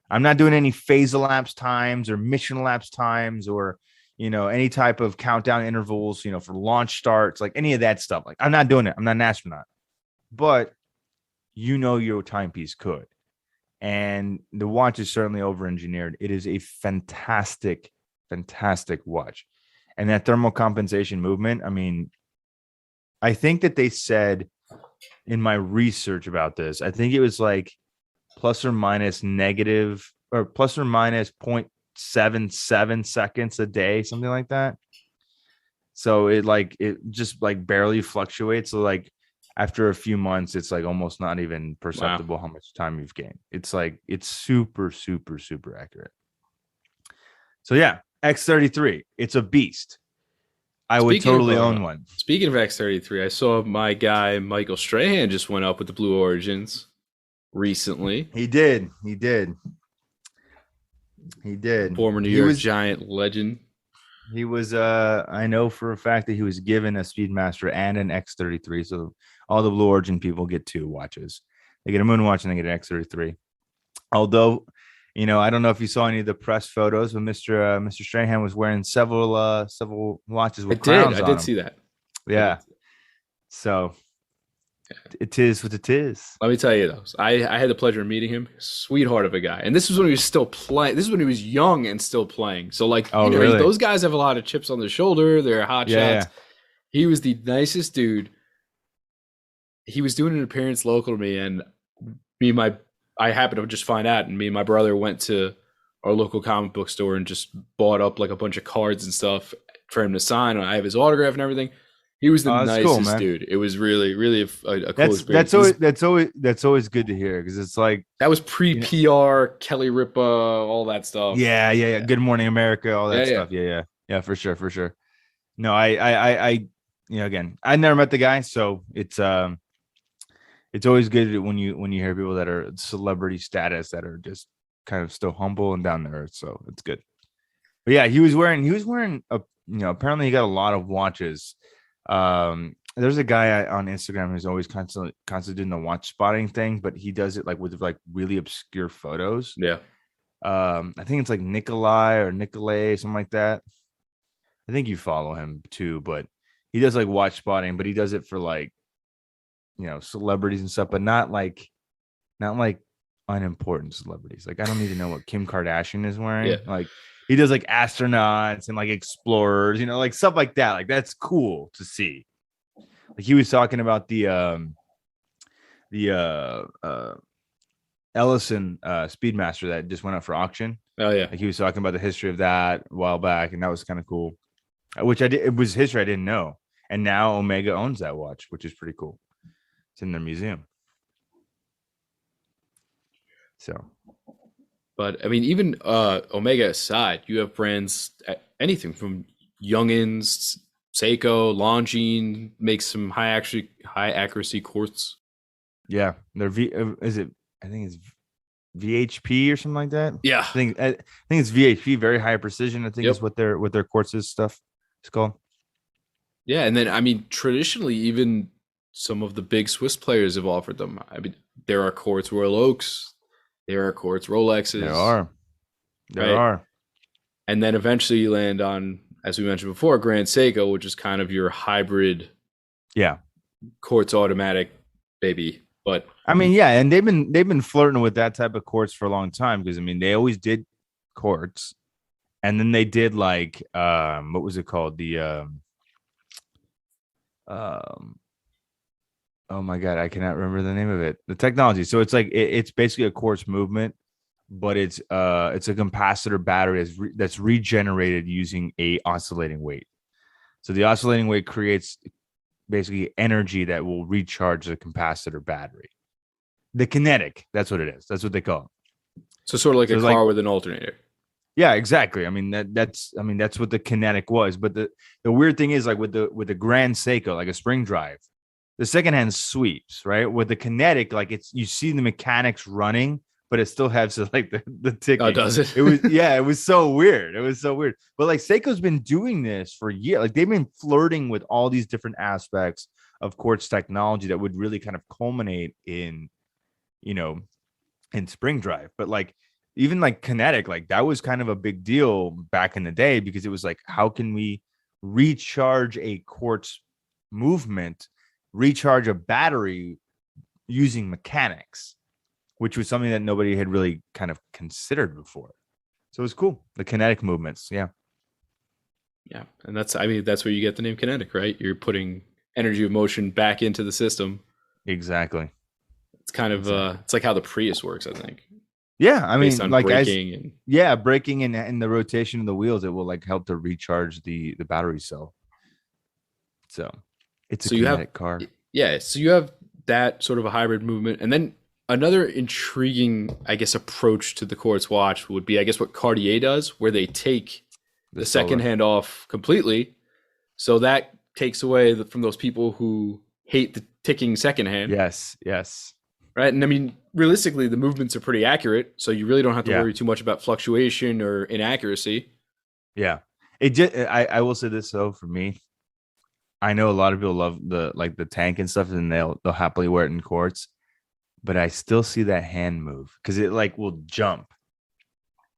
I'm not doing any phase elapse times or mission elapse times or, you know, any type of countdown intervals, you know, for launch starts, like any of that stuff. Like I'm not doing it. I'm not an astronaut, but you know, your timepiece could. And the watch is certainly over-engineered. It is a fantastic, fantastic watch. And that thermal compensation movement, I mean, I think that they said in my research about this, I think it was like plus or minus 0.77 seconds a day, something like that. So it just like barely fluctuates. So like after a few months, it's like almost not even Wow. perceptible how much time you've gained. It's like it's super, super, super accurate. So yeah, X33, it's a beast. I would Speaking of totally own one. speaking of X33, I saw my guy Michael Strahan just went up with the Blue Origins recently. He did. He did. He did. Former New York Giant legend. He was I know for a fact that he was given a Speedmaster and an X33. So all the Blue Origin people get 2 watches. They get a Moon watch and they get an X33. Although, I don't know if you saw any of the press photos, but Mr. Strahan was wearing several watches with crowns. I did see that. Yeah. So it is what it is. Let me tell you though, I had the pleasure of meeting him. Sweetheart of a guy, and this was when he was still playing. This is when he was young and still playing. So like, really? Those guys have a lot of chips on their shoulder. They're hot shots. Yeah. He was the nicest dude. He was doing an appearance local to me, and I happened to just find out, and me and my brother went to our local comic book store and just bought up like a bunch of cards and stuff for him to sign. I have his autograph and everything. He was the nicest cool, dude. It was really, really a cool experience. That's always good to hear, because it's like that was pre-PR, Kelly Ripa, all that stuff. Yeah. Good Morning America, all that stuff. Yeah, for sure. No, I again, I never met the guy, so it's always good when you hear people that are celebrity status that are just kind of still humble and down to earth. So it's good. But yeah, he was wearing a apparently he got a lot of watches. There's a guy on Instagram who's always constantly doing the watch spotting thing, but he does it like with like really obscure photos. Yeah. I think it's like Nicolay, something like that. I think you follow him too, but he does like watch spotting, but he does it for like, celebrities and stuff, but not like unimportant celebrities. Like I don't need to know what Kim Kardashian is wearing. Yeah. Like he does like astronauts and like explorers, like stuff like that. Like that's cool to see. Like he was talking about the Ellison Speedmaster that just went up for auction. Oh yeah. Like he was talking about the history of that a while back, and that was kind of cool. Which it was history I didn't know. And now Omega owns that watch, which is pretty cool. It's in their museum. So, but I mean, even Omega aside, you have brands, anything from Youngins, Seiko, Longines makes some high accuracy quartz. Yeah, they're I think it's VHP or something like that. Yeah, I think it's VHP, very high precision. I think is what their quartz stuff is called. Yeah, and then I mean, traditionally, even some of the big Swiss players have offered them. I mean, there are quartz Royal Oaks, there are quartz Rolexes. There are. And then eventually you land on, as we mentioned before, Grand Seiko, which is kind of your hybrid, quartz automatic baby. But I mean, yeah, and they've been flirting with that type of quartz for a long time, because I mean they always did quartz, and then they did like what was it called, the oh my god, I cannot remember the name of it. The technology. So it's like it's basically a quartz movement, but it's a capacitor battery that's regenerated using a oscillating weight. So the oscillating weight creates basically energy that will recharge the capacitor battery. The kinetic, that's what it is. That's what they call it. So sort of like a car with an alternator. Yeah, exactly. I mean that's what the kinetic was. But the weird thing is, like with the Grand Seiko, like a spring drive, the secondhand sweeps, right? With the kinetic, like you see the mechanics running, but it still has like the ticking. Oh, does it? It was so weird. It was so weird. But like Seiko's been doing this for years. Like they've been flirting with all these different aspects of quartz technology that would really kind of culminate in, in spring drive. But like even like kinetic, like that was kind of a big deal back in the day, because it was like, how can we recharge a quartz movement, recharge a battery using mechanics, which was something that nobody had really kind of considered before. So it was cool. The kinetic movements. Yeah. Yeah. And that's where you get the name kinetic, right? You're putting energy of motion back into the system. Exactly. It's kind of, it's like how the Prius works, I think. Yeah. I mean, like braking braking and the rotation of the wheels, it will like help to recharge the battery cell. So it's a kinetic car. Yeah, so you have that sort of a hybrid movement, and then another intriguing, I guess, approach to the quartz watch would be, I guess, what Cartier does, where they take The the second solar. hand off completely. So that takes away from those people who hate the ticking second hand, Yes, yes. right? And I mean, realistically, the movements are pretty accurate, so you really don't have to Yeah, worry too much about fluctuation or inaccuracy. yeah. It just I will say this though, for me, I know a lot of people love the tank and stuff, and they'll happily wear it in courts, but I still see that hand move because it like will jump.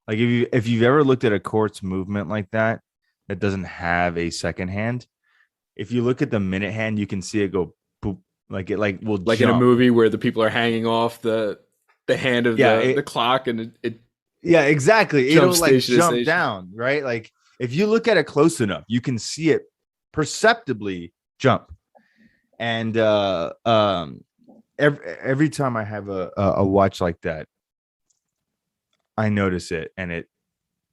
Like if you've ever looked at a quartz movement like that that doesn't have a second hand, if you look at the minute hand, you can see it go boop, like it like will Like in a jump. movie where the people are hanging off the hand of Yeah, the clock, and it yeah, exactly. It'll jumps like station to jump station. down, right? Like if you look at it close enough, you can see it perceptibly jump. And every time I have a watch like that, I notice it, and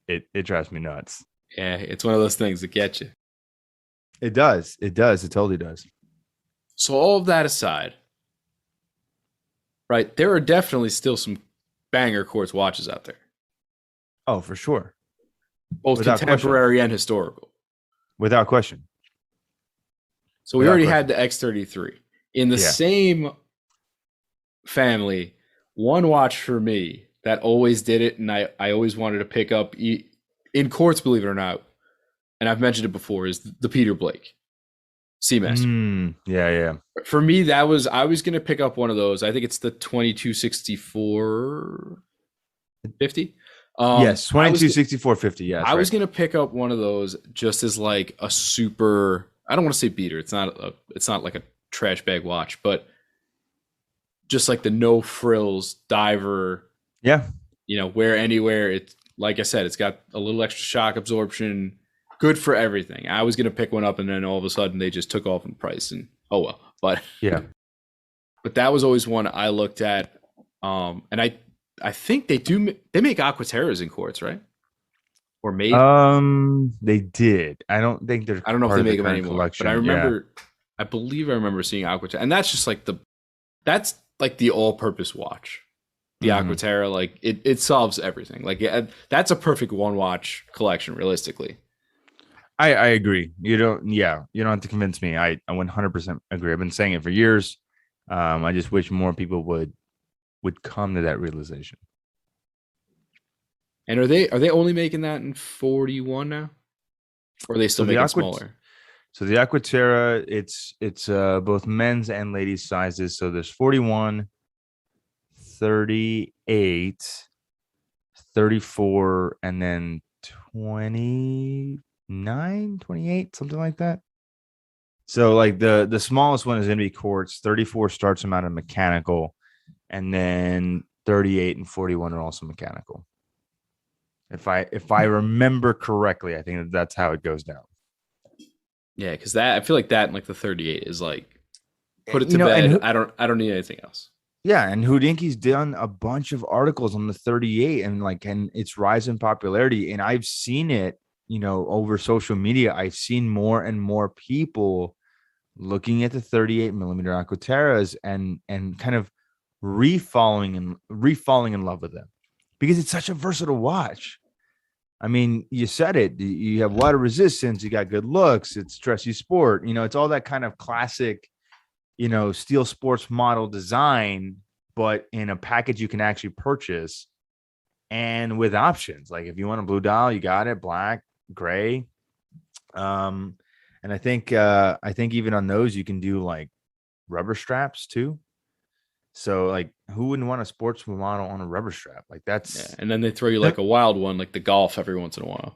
it drives me nuts. Yeah, it's one of those things that get you. It does. It does. It totally does. So all of that aside, right? There are definitely still some banger quartz watches out there, Oh, for sure. both Without question. contemporary and historical. Without question. So we Without already had question. the X33 in the Yeah. same family. One watch for me that always did it, and I always wanted to pick up in quartz, believe it or not. And I've mentioned it before, is the Peter Blake Seamaster. Yeah, yeah. For me, that was I was gonna pick up one of those. I think it's the 226450. Yes, I was 226450. Yeah, I that's was right. gonna pick up one of those just as like a super. I don't want to say beater. It's not like a trash bag watch, but just like the no frills diver. Yeah. Wear anywhere. It's like I said, it's got a little extra shock absorption. Good for everything. I was gonna pick one up, and then all of a sudden they just took off in price, and oh well. But Yeah. but that was always one I looked at. And I think they make Aquaterras in quartz, right? Or made. They did. I don't think they're I don't know if part they of the make them current anymore, but collection. Yeah. I believe I remember seeing Aquaterra, and that's just like that's like the all-purpose watch. The Mhm. Aquaterra, like it solves everything. Like that's a perfect one watch collection, realistically. I agree. You don't. Yeah, you don't have to convince me. I 100% agree. I've been saying it for years. I just wish more people would come to that realization. And are they only making that in 41 now, or are they still So the making aqua, smaller? so the Aquaterra, it's both men's and ladies sizes. So there's 41, 38, 34, and then 29, 28, something like that. So like the smallest one is going to be quartz. 34 starts them out of mechanical, and then 38 and 41 are also mechanical. If I remember correctly, I think that's how it goes down. Yeah, because that I feel like that and like the 38 is like put it You to know, bed. I don't need anything else. yeah, and Houdinki's done a bunch of articles on the 38 and its rise in popularity. And I've seen it, over social media. I've seen more and more people looking at the 38 millimeter Aquaterras and kind of refalling in love with them because it's such a versatile watch. I mean, you said it. You have water resistance. You got good looks. It's dressy sport. It's all that kind of classic, steel sports model design, but in a package you can actually purchase and with options. Like if you want a blue dial, you got it, black, gray. Um, and I think even on those you can do like rubber straps too. So like who wouldn't want a sports model on a rubber strap? Like Yeah, that's and then they throw you like a wild one, like the golf, every once in a while.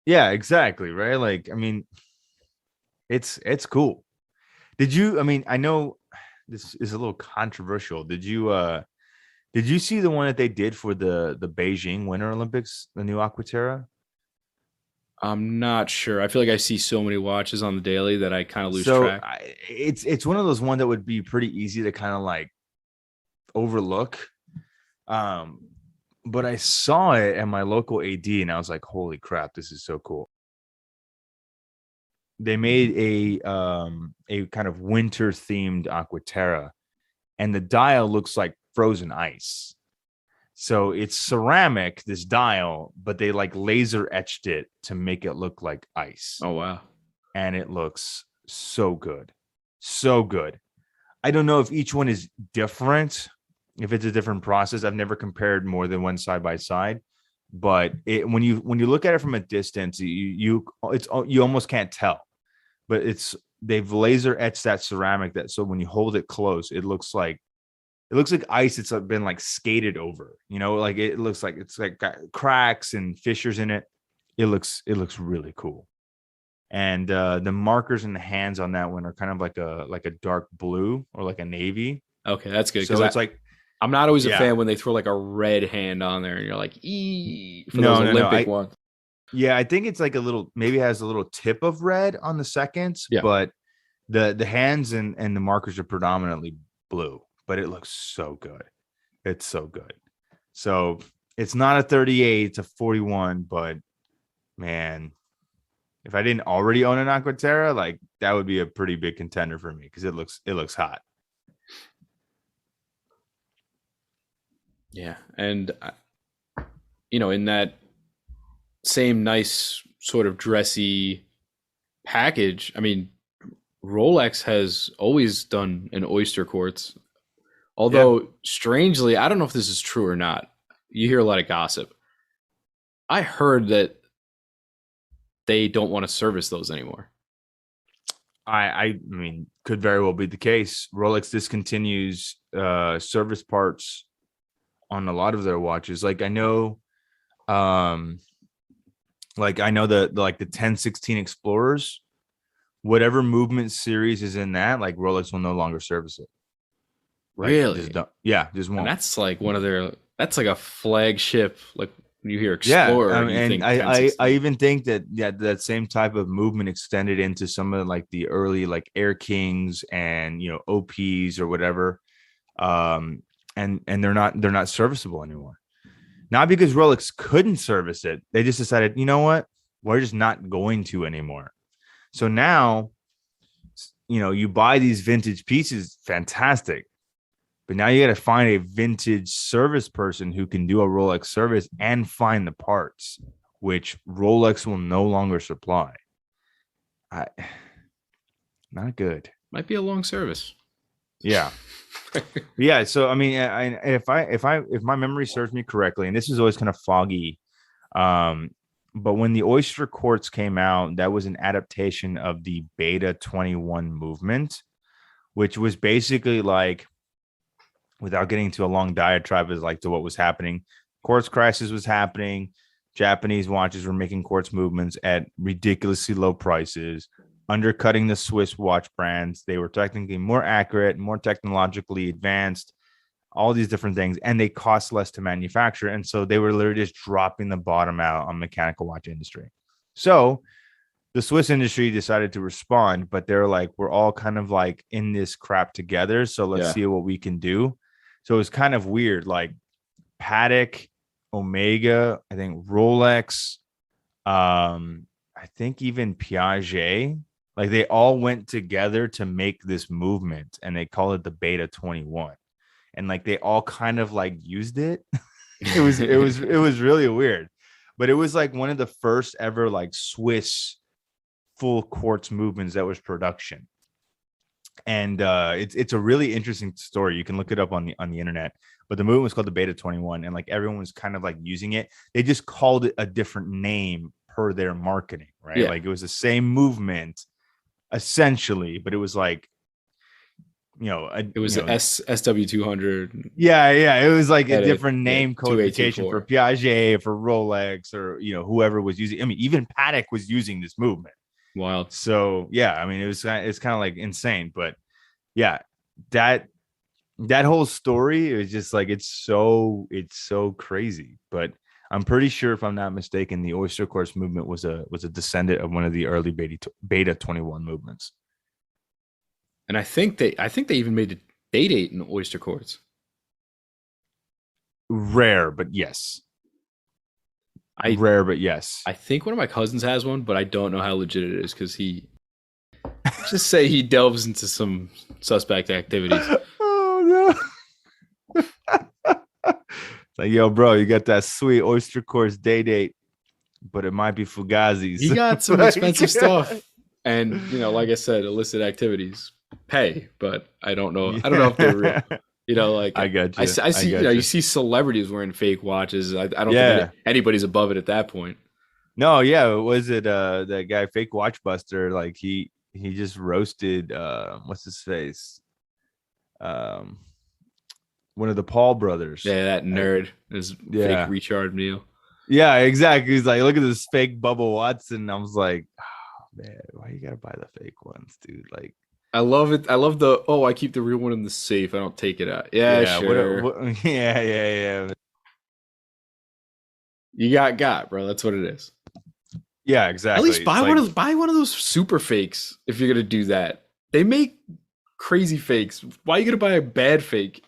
yeah, exactly. Right. Like, I mean, it's cool. I mean, I know this is a little controversial. Did you see the one that they did for the Beijing Winter Olympics, the new Aquaterra? I'm not sure. I feel like I see so many watches on the daily that I kind of lose So track. it's one of those one that would be pretty easy to kind of like overlook. Um, but I saw it at my local AD and I was like, holy crap, this is so cool. they made a kind of winter themed Aquaterra, and the dial looks like frozen ice. So it's ceramic, this dial, but they like laser etched it to make it look like ice. Oh wow. And it looks so good. So good. I don't know if each one is different, if it's a different process. I've never compared more than one side by side, but when you look at it from a distance, you almost can't tell. But they've laser etched that ceramic that, so when you hold it close, it looks like ice. It's been like skated over, like it looks like it's like got cracks and fissures in it. It looks really cool. And the markers and the hands on that one are kind of like a dark blue or like a navy. Okay, that's good because So it's like, I'm not always a yeah, fan when they throw like a red hand on there and you're like, for those no. Olympic ones. Yeah, I think it's like a little, maybe it has a little tip of red on the seconds, Yeah. but the hands and the markers are predominantly blue, but it looks so good. It's so good. So it's not a 38, it's a 41, but man, if I didn't already own an Aquaterra, like that would be a pretty big contender for me because it looks hot. Yeah. And, in that same nice sort of dressy package, I mean, Rolex has always done an oyster quartz. Yeah. Although, strangely, I don't know if this is true or not. You hear a lot of gossip. I heard that they don't want to service those anymore. I mean, could very well be the case. Rolex discontinues service parts on a lot of their watches. Um, I know the 1016 Explorers, whatever movement series is in that, like Rolex will no longer service it. Like just Really? don't, yeah, just And won't. that's like that's like a flagship. Like when you hear Yeah, Explorer, you and think I 1016. even think that, yeah, that same type of movement extended into some of like the early like Air Kings and OPs or whatever. Um, and they're not serviceable anymore. Not because Rolex couldn't service it, they just decided, you know what, we're just not going to anymore. So now, you buy these vintage pieces, fantastic. But now you got to find a vintage service person who can do a Rolex service and find the parts, which Rolex will no longer supply. I, not good. Might be a long service. Yeah. Yeah. So I mean, if my memory serves me correctly, and this is always kind of foggy, um, but when the Oyster Quartz came out, that was an adaptation of the Beta 21 movement, which was basically like, without getting into a long diatribe as like to what was happening, quartz crisis was happening. Japanese watches were making quartz movements at ridiculously low prices, undercutting the Swiss watch brands. They were technically more accurate, more technologically advanced, all these different things, and they cost less to manufacture. And so they were literally just dropping the bottom out on mechanical watch industry. So the Swiss industry decided to respond, but they're like, we're all kind of like in this crap together. So let's Yeah. see what we can do. So it's kind of weird. Like Patek, Omega, I think Rolex, I think even Piaget, like they all went together to make this movement and they call it the Beta 21. And like they all kind of like used it. It was really weird. But it was like one of the first ever like Swiss full quartz movements that was production. And it's a really interesting story. You can look it up on the internet. But the movement was called the Beta 21, and like everyone was kind of like using it. They just called it a different name per their marketing, right? Yeah. Like it was the same movement essentially, but it was like, It was the SW200. yeah, it was like a Had a different name codification for 2824. Piaget, for Rolex, or whoever was using. I mean, even Patek was using this movement. Wild. So yeah, I mean, it's kind of like insane, but yeah, that whole story is just like it's so crazy. But I'm pretty sure, if I'm not mistaken, the Oyster Quartz movement was a descendant of one of the early Beta 21 movements. And I think they even made a day date in oyster quartz. Rare, but yes. I Rare, but yes. I think one of my cousins has one, but I don't know how legit it is because Just say he delves into some suspect activities. Oh no. Like, yo, bro, you got that sweet oyster course day date, but it might be He Fugazzi's. got some Like, expensive stuff, and like I said, illicit activities pay, but I don't know. I don't know if they're real. yeah. Like I got you. I I see. got You you. see celebrities wearing fake watches. I don't think Yeah. anybody's above it at that point. No, yeah, was it that guy Fake Watchbuster? Like he just roasted what's his face? Um one of the Paul brothers. Yeah, that Uh, nerd is fake yeah. Richard Mille. Yeah, exactly. He's like, look at this fake Bubba Watson. I was like, oh man, why you gotta buy the fake ones, dude? Like, I love it. I love I keep the real one in the safe. I don't take it out. Yeah, yeah, sure. yeah. You got, bro. That's what it is. Yeah, At exactly. least buy one of those super fakes if you're gonna do that. They make crazy fakes. Why are you gonna buy a bad fake?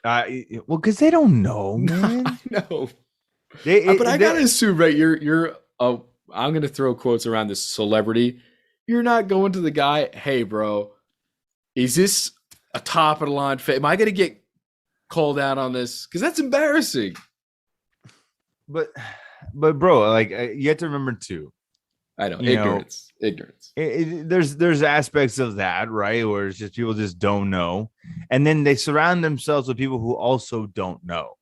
Well, because they don't know, man. I know. But I They gotta assume, right? You're I'm gonna throw quotes around this celebrity. You're not going to the guy, hey bro, is this a top of the line fake? Am I gonna get called out on this? Because that's embarrassing. but bro, like you have to remember too. I know, You ignorance. there's aspects of that, right? Where it's just people just don't know, and then they surround themselves with people who also don't know,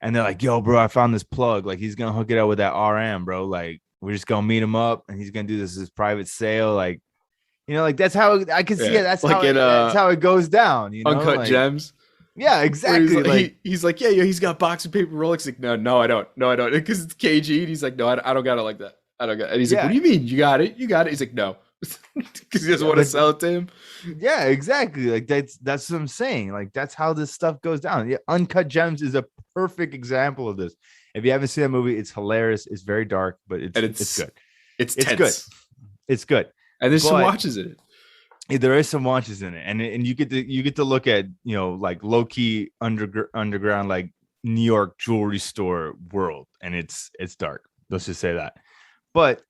and they're like, "Yo, bro, I found this plug. Like, he's gonna hook it up with that RM, bro. Like, we're just gonna meet him up, and he's gonna do this as private sale. Like, like that's how I can see it. Yeah, like That's how it goes down. Uncut like, Gems. yeah, exactly. He's like, yeah, he's got boxing paper Rolex. Like, no, I don't, because it's KG. And he's like, no, I don't got it like that. I don't got it. And he's like, what do you mean? You got it? He's like, no, because he doesn't want to sell it to him. Yeah, exactly. Like that's what I'm saying. Like that's how this stuff goes down. Yeah, Uncut Gems is a perfect example of this. If you haven't seen that movie, it's hilarious. It's very dark, but it's good. It's tense. Good. It's good. And there's some watches in it. There is some watches in it, and you get to look at like low key underground like New York jewelry store world, and it's dark. Let's just say that. But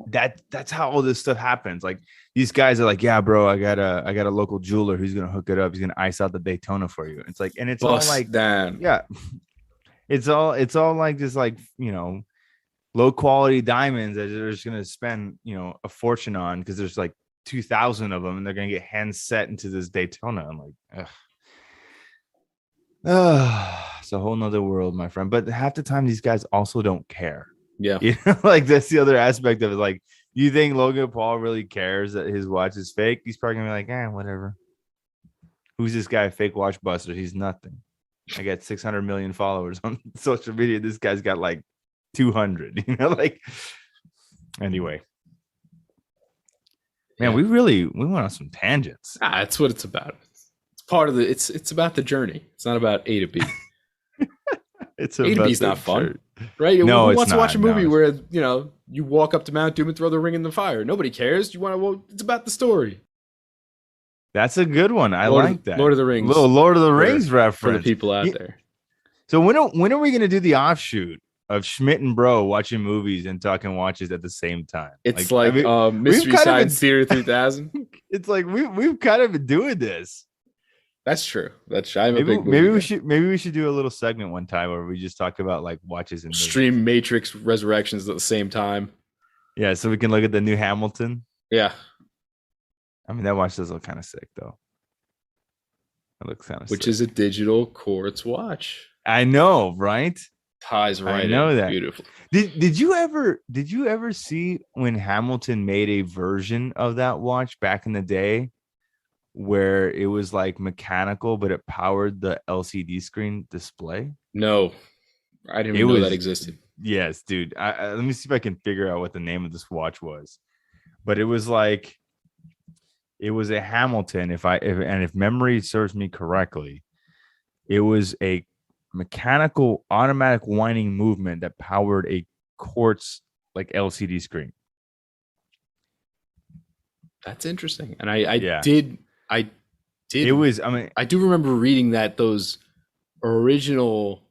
that's how all this stuff happens. Like these guys are like, yeah, bro, I got a local jeweler who's gonna hook it up. He's gonna ice out the Daytona for you. It's like, and it's all like, damn. Yeah, it's all like just like low quality diamonds that they're just gonna spend a fortune on because there's like 2,000 of them and they're gonna get hand set into this Daytona. I'm like, it's a whole nother world, my friend. But half the time these guys also don't care. Yeah. Like that's the other aspect of it. Like, you think Logan Paul really cares that his watch is fake? He's probably gonna be like, whatever. Who's this guy? Fake watch buster. He's nothing. I got 600 million followers on social media. This guy's got like 200, like anyway. Man, we went on some tangents. That's what it's about. It's part of it's about the journey. It's not about A to B. It's A to B is not fun, right? No, Who wants to watch a movie where you walk up to Mount Doom and throw the ring in the fire? Nobody cares. It's about the story. That's a good one. I like that. Lord of the Rings. Little Lord of the Rings reference for the people out there. So when are we gonna do the offshoot of Schmidt and Bro watching movies and talking watches at the same time? It's like Mystery Science Theater 3000. It's like we've kind of been doing this. That's true. Maybe we should do a little segment one time where we just talk about like watches and stream Matrix Resurrections at the same time. Yeah, so we can look at the new Hamilton. Yeah. I mean, that watch does look kind of sick though. It looks kind of sick. Is a digital quartz watch. I know, right? Ties right. I know that. Beautiful. Did you ever see when Hamilton made a version of that watch back in the day where it was like mechanical, but it powered the LCD screen display? No, I didn't even know that existed. Yes, dude. Let me see if I can figure out what the name of this watch was. But it was like, it was a Hamilton. If memory serves me correctly, it was a mechanical automatic winding movement that powered a quartz like LCD screen. That's interesting. And I did. It was, I mean, I do remember reading that those original,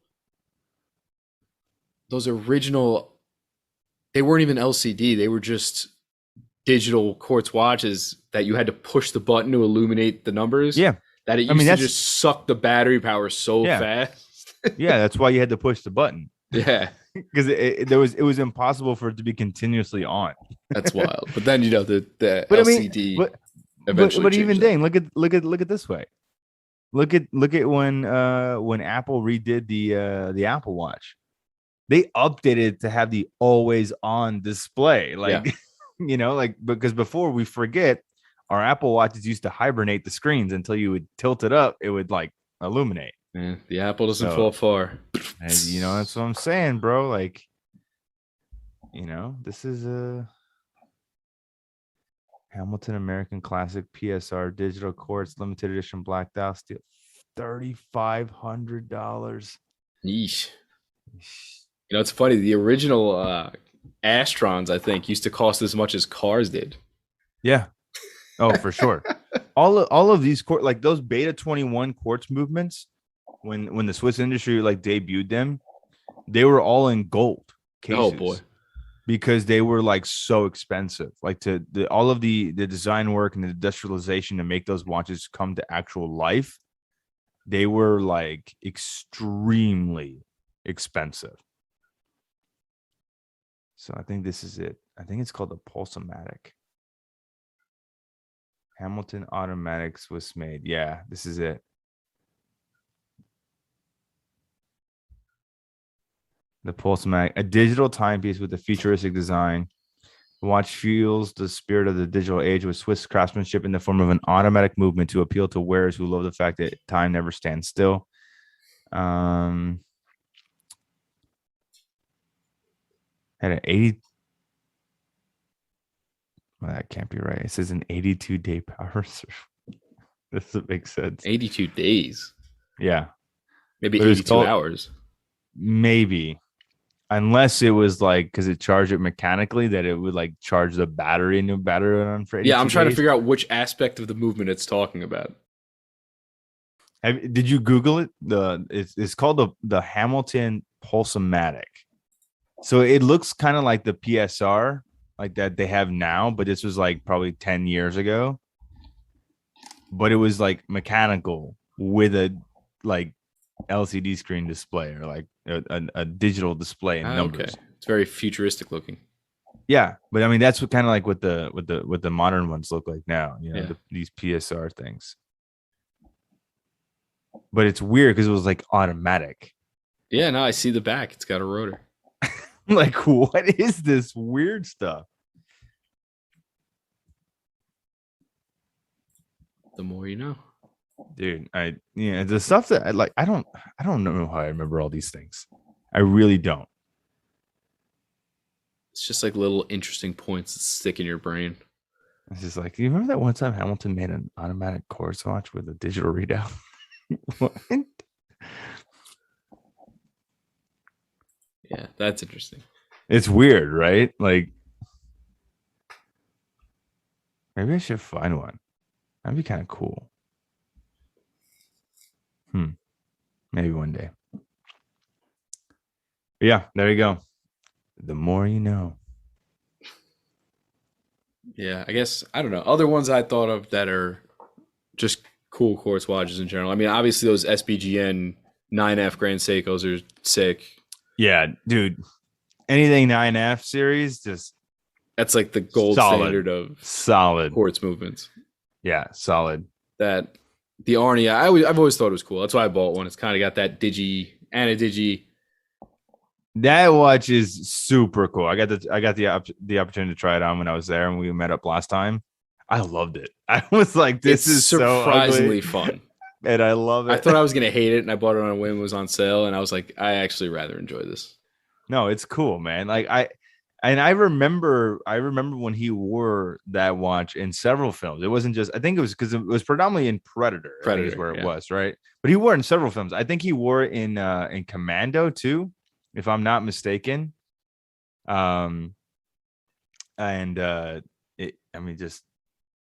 they weren't even LCD. They were just digital quartz watches that you had to push the button to illuminate the numbers. Yeah. That it I mean, used to just suck the battery power so yeah. fast. Yeah, that's why you had to push the button. Yeah. Because it was impossible for it to be continuously on. That's wild. But then the But LCD eventually but even changed then, look at this way. Look at when Apple redid the Apple Watch. They updated it to have the always on display. Like, like because before we forget, our Apple Watches used to hibernate the screens until you would tilt it up, it would like illuminate. Yeah, the apple doesn't fall far. And that's what I'm saying, bro. Like, this is a Hamilton American Classic PSR digital quartz limited edition black dial steel, $3,500. Yeesh. It's funny. The original Astrons, I think, used to cost as much as cars did. Yeah. Oh, for sure. all of these like those Beta 21 quartz movements, when the Swiss industry like debuted them, they were all in gold cases. Oh boy. Because they were like so expensive. Like all of the design work and the industrialization to make those watches come to actual life, they were like extremely expensive. So I think this is it. I think it's called the Pulsomatic. Hamilton Automatic Swiss made. Yeah, this is it. The Pulsomatic, a digital timepiece with a futuristic design. The watch fuels the spirit of the digital age with Swiss craftsmanship in the form of an automatic movement to appeal to wearers who love the fact that time never stands still. Had an 80. Well, that can't be right. It says an 82-day power surge. This doesn't make sense. 82 days. Yeah. Maybe 82 hours. Maybe. Unless it was like because it charged it mechanically, that it would like charge the battery and new battery on for 82 I'm trying days. to figure out which aspect of the movement it's talking about. Did you Google it? It's called the Hamilton Pulsomatic. So it looks kind of like the PSR, like that they have now, but this was like probably 10 years ago. But it was like mechanical with a like LCD screen display or like a digital display and numbers. Okay. It's very futuristic looking. Yeah, but I mean that's what kind of like what the modern ones look like now. These PSR things. But it's weird because it was like automatic. Yeah, no, I see the back. It's got a rotor. Like, what is this weird stuff? The more you know, dude. The stuff that I like. I don't know how I remember all these things. I really don't. It's just like little interesting points that stick in your brain. It's just like, you remember that one time Hamilton made an automatic quartz watch with a digital readout? What? Yeah, that's interesting. It's weird, right? Like, maybe I should find one. That'd be kind of cool. Maybe one day. But yeah, there you go. The more you know. Yeah, I guess, I don't know. Other ones I thought of that are just cool quartz watches in general. I mean, obviously those SBGN 9F Grand Seikos are sick. Yeah, dude. Anything 9F series, just that's like the gold standard of solid quartz movements. Yeah, solid. That the Arnie, I've always thought it was cool. That's why I bought one. It's kind of got that digi and a digi. That watch is super cool. I got the opportunity to try it on when I was there and we met up last time. I loved it. I was like, this is surprisingly fun. And I love it. I thought I was gonna hate it, and I bought it on a whim. It was on sale, and I was like, I actually rather enjoy this. No, it's cool, man. Like I remember when he wore that watch in several films. It wasn't just, I think it was because it was predominantly in Predator is where it was, right? But he wore it in several films. I think he wore it in Commando too, if I'm not mistaken.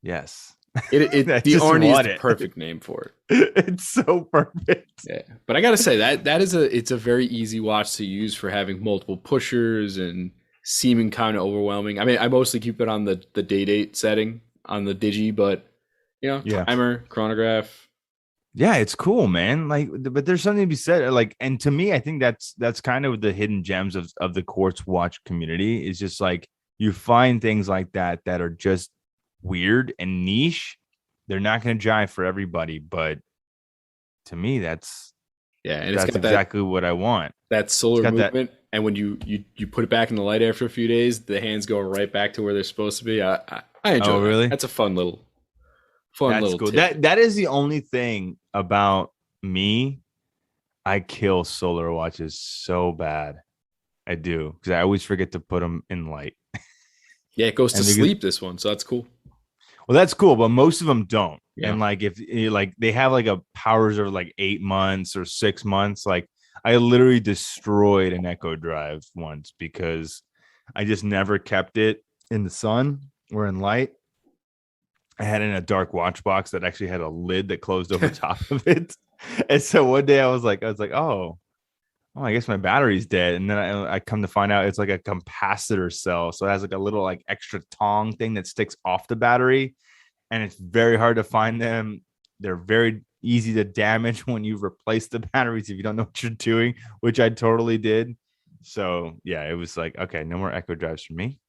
Yes. The Arnie is the perfect name for it. It's so perfect. Yeah, but I gotta say it's a very easy watch to use for having multiple pushers and seeming kind of overwhelming. I mean, I mostly keep it on the day date setting on the digi, but Yeah. timer, chronograph. Yeah, it's cool, man. Like, but there's something to be said. Like, and to me, I think that's kind of the hidden gems of the quartz watch community. Is just like you find things like that are just weird and niche. They're not going to jive for everybody, but to me, And it's that's got exactly what I want. that It's solar got that. movement, and when you put it back in the light after a few days, the hands go right back to where they're supposed to be. I enjoy Oh, that. really? That's a fun That's little cool. tip. That is the only thing about me. I kill solar watches so bad. I do because I always forget to put them in light. Yeah, it goes to And because sleep this one, so that's cool. well, that's cool, but most of them don't. Yeah. And like if like they have like a powers of like 8 months or 6 months, like I literally destroyed an Echo Drive once because I just never kept it in the sun or in light. I had it in a dark watch box that actually had a lid that closed over top of it. And so one day I was like, oh, I guess my battery's dead. And then I come to find out it's like a capacitor cell. So it has like a little like extra tong thing that sticks off the battery. And it's very hard to find them. They're very easy to damage when you replace the batteries if you don't know what you're doing, which I totally did. So yeah, it was like, okay, no more Echo Drives for me.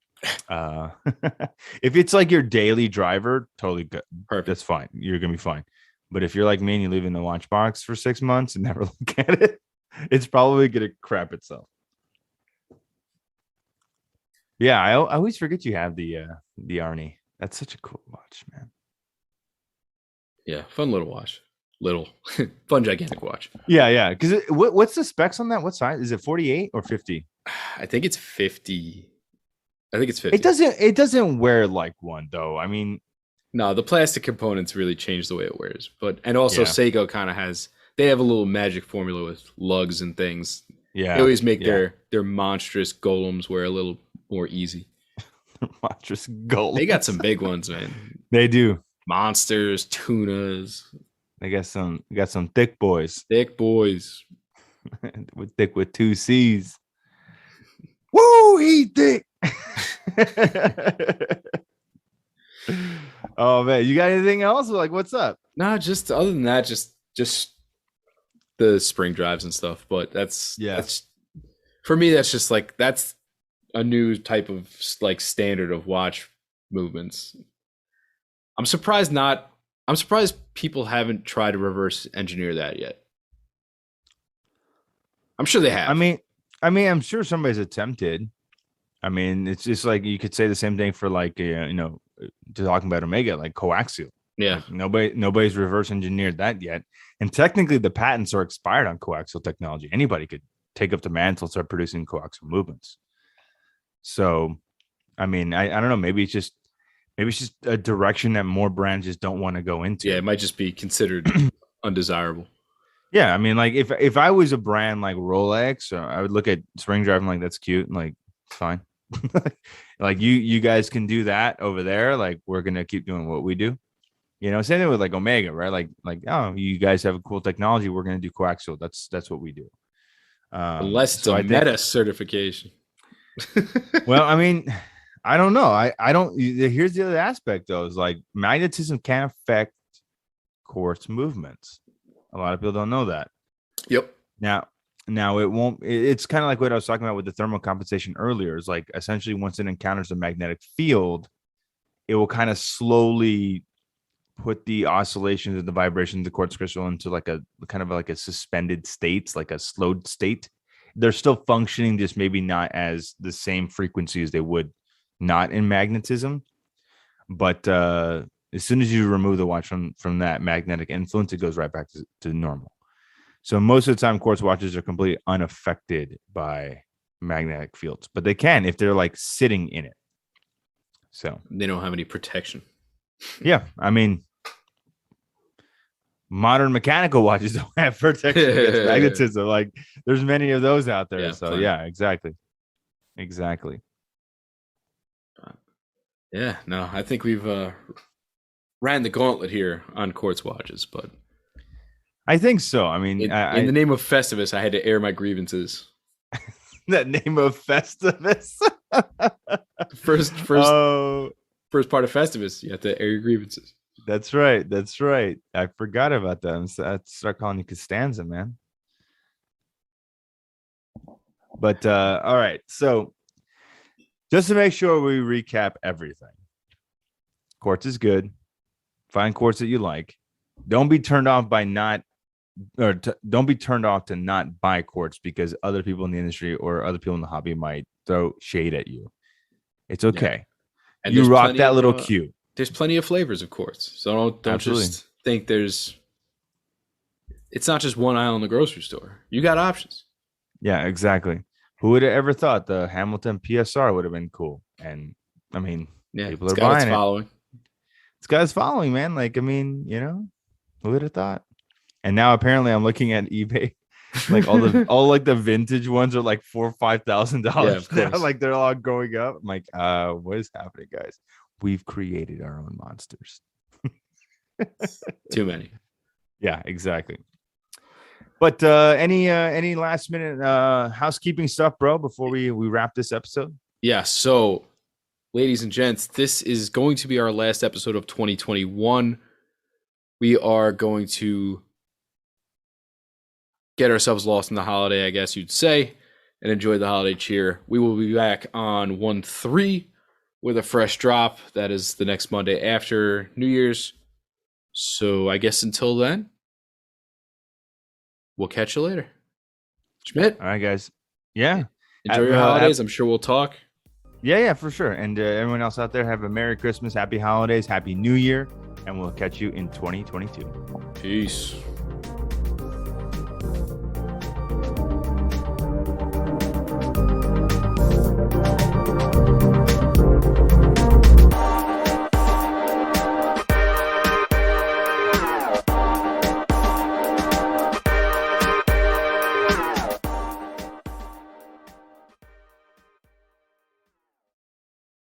If it's like your daily driver, totally good. Perfect. That's fine. You're gonna be fine. But if you're like me and you leave it in the watch box for 6 months and never look at it, it's probably gonna crap itself. Yeah, I always forget you have the Arnie. That's such a cool watch, man. Yeah, fun little watch. Little fun gigantic watch. Yeah. Because what's the specs on that? What size is it? 48 or 50? I think it's 50. I think it's 50. It doesn't wear like one though. I mean, no, the plastic components really change the way it wears. And also Yeah. Seiko kind of they have a little magic formula with lugs and things. yeah. They always make their monstrous golems wear a little more easy. Monstrous gold. They got some big ones, man. They do. Monsters, tunas. They got some thick boys. Thick boys. thick with 2 C's. Woo, he thick. Oh man, you got anything else? Like, what's up? No, just other than that, just the spring drives and stuff. But that's for me. That's just like that's a new type of like standard of watch movements. I'm surprised people haven't tried to reverse engineer that yet. I'm sure they have. I mean, I'm sure somebody's attempted. I mean, it's just like you could say the same thing for like talking about Omega, like coaxial. Yeah, like nobody's reverse engineered that yet, and technically the patents are expired on coaxial technology. Anybody could take up the mantle and start producing coaxial movements. So, I mean, I don't know. Maybe it's just a direction that more brands just don't want to go into. Yeah, it might just be considered undesirable. Yeah, I mean, like if I was a brand like Rolex, I would look at spring driving like that's cute and like fine. Like you guys can do that over there. Like we're gonna keep doing what we do. Same thing with like Omega, right? Like oh, you guys have a cool technology. We're gonna do coaxial. That's what we do. Unless it's a meta certification. Well, I mean, I don't know. I don't. Here's the other aspect though: is like magnetism can affect quartz movements. A lot of people don't know that. Yep. Now it won't. It's kind of like what I was talking about with the thermal compensation earlier. Is like essentially once it encounters a magnetic field, it will kind of slowly put the oscillations and the vibrations of the quartz crystal into like a kind of like a suspended state, like a slowed state. They're still functioning, just maybe not as the same frequency as they would not in magnetism. But as soon as you remove the watch from that magnetic influence, it goes right back to normal. So most of the time, quartz watches are completely unaffected by magnetic fields, but they can if they're like sitting in it. So they don't have any protection. Yeah, I mean, modern mechanical watches don't have protection against magnetism. Like there's many of those out there. So yeah, exactly. Yeah, no, I think we've ran the gauntlet here on quartz watches, but I think so. I mean, in the name of Festivus, I had to air my grievances. That name of Festivus. First Oh, first part of Festivus, you have to air your grievances. that's right. That's right. I forgot about that. I'd start calling you Costanza, man. But all right. So just to make sure we recap everything, quartz is good. Find quartz that you like. Don't be turned off by not, don't be turned off to not buy quartz because other people in the industry or other people in the hobby might throw shade at you. It's okay. Yeah. And You rock that little cue. There's plenty of flavors of quartz, so don't just think it's not just one aisle in the grocery store. You got options. Yeah, exactly. Who would have ever thought the Hamilton PSR would have been cool? And I mean, people are buying it. Following. It's got its following, man. Like, I mean, who would have thought? And now apparently I'm looking at eBay. Like all like the vintage ones are like $4,000 or $5,000 now. Like they're all going up. I'm like, what is happening, guys? We've created our own monsters. Too many. Yeah, exactly. But any last minute housekeeping stuff, bro, before we wrap this episode? Yeah. So, ladies and gents, this is going to be our last episode of 2021. We are going to get ourselves lost in the holiday, I guess you'd say, and enjoy the holiday cheer. We will be back on 1/3 with a fresh drop. That is the next Monday after New Year's. So I guess until then, we'll catch you later. Schmidt. All right, guys. Yeah. Enjoy your holidays. I'm sure we'll talk. Yeah, for sure. And everyone else out there, have a Merry Christmas, Happy Holidays, Happy New Year, and we'll catch you in 2022. Peace.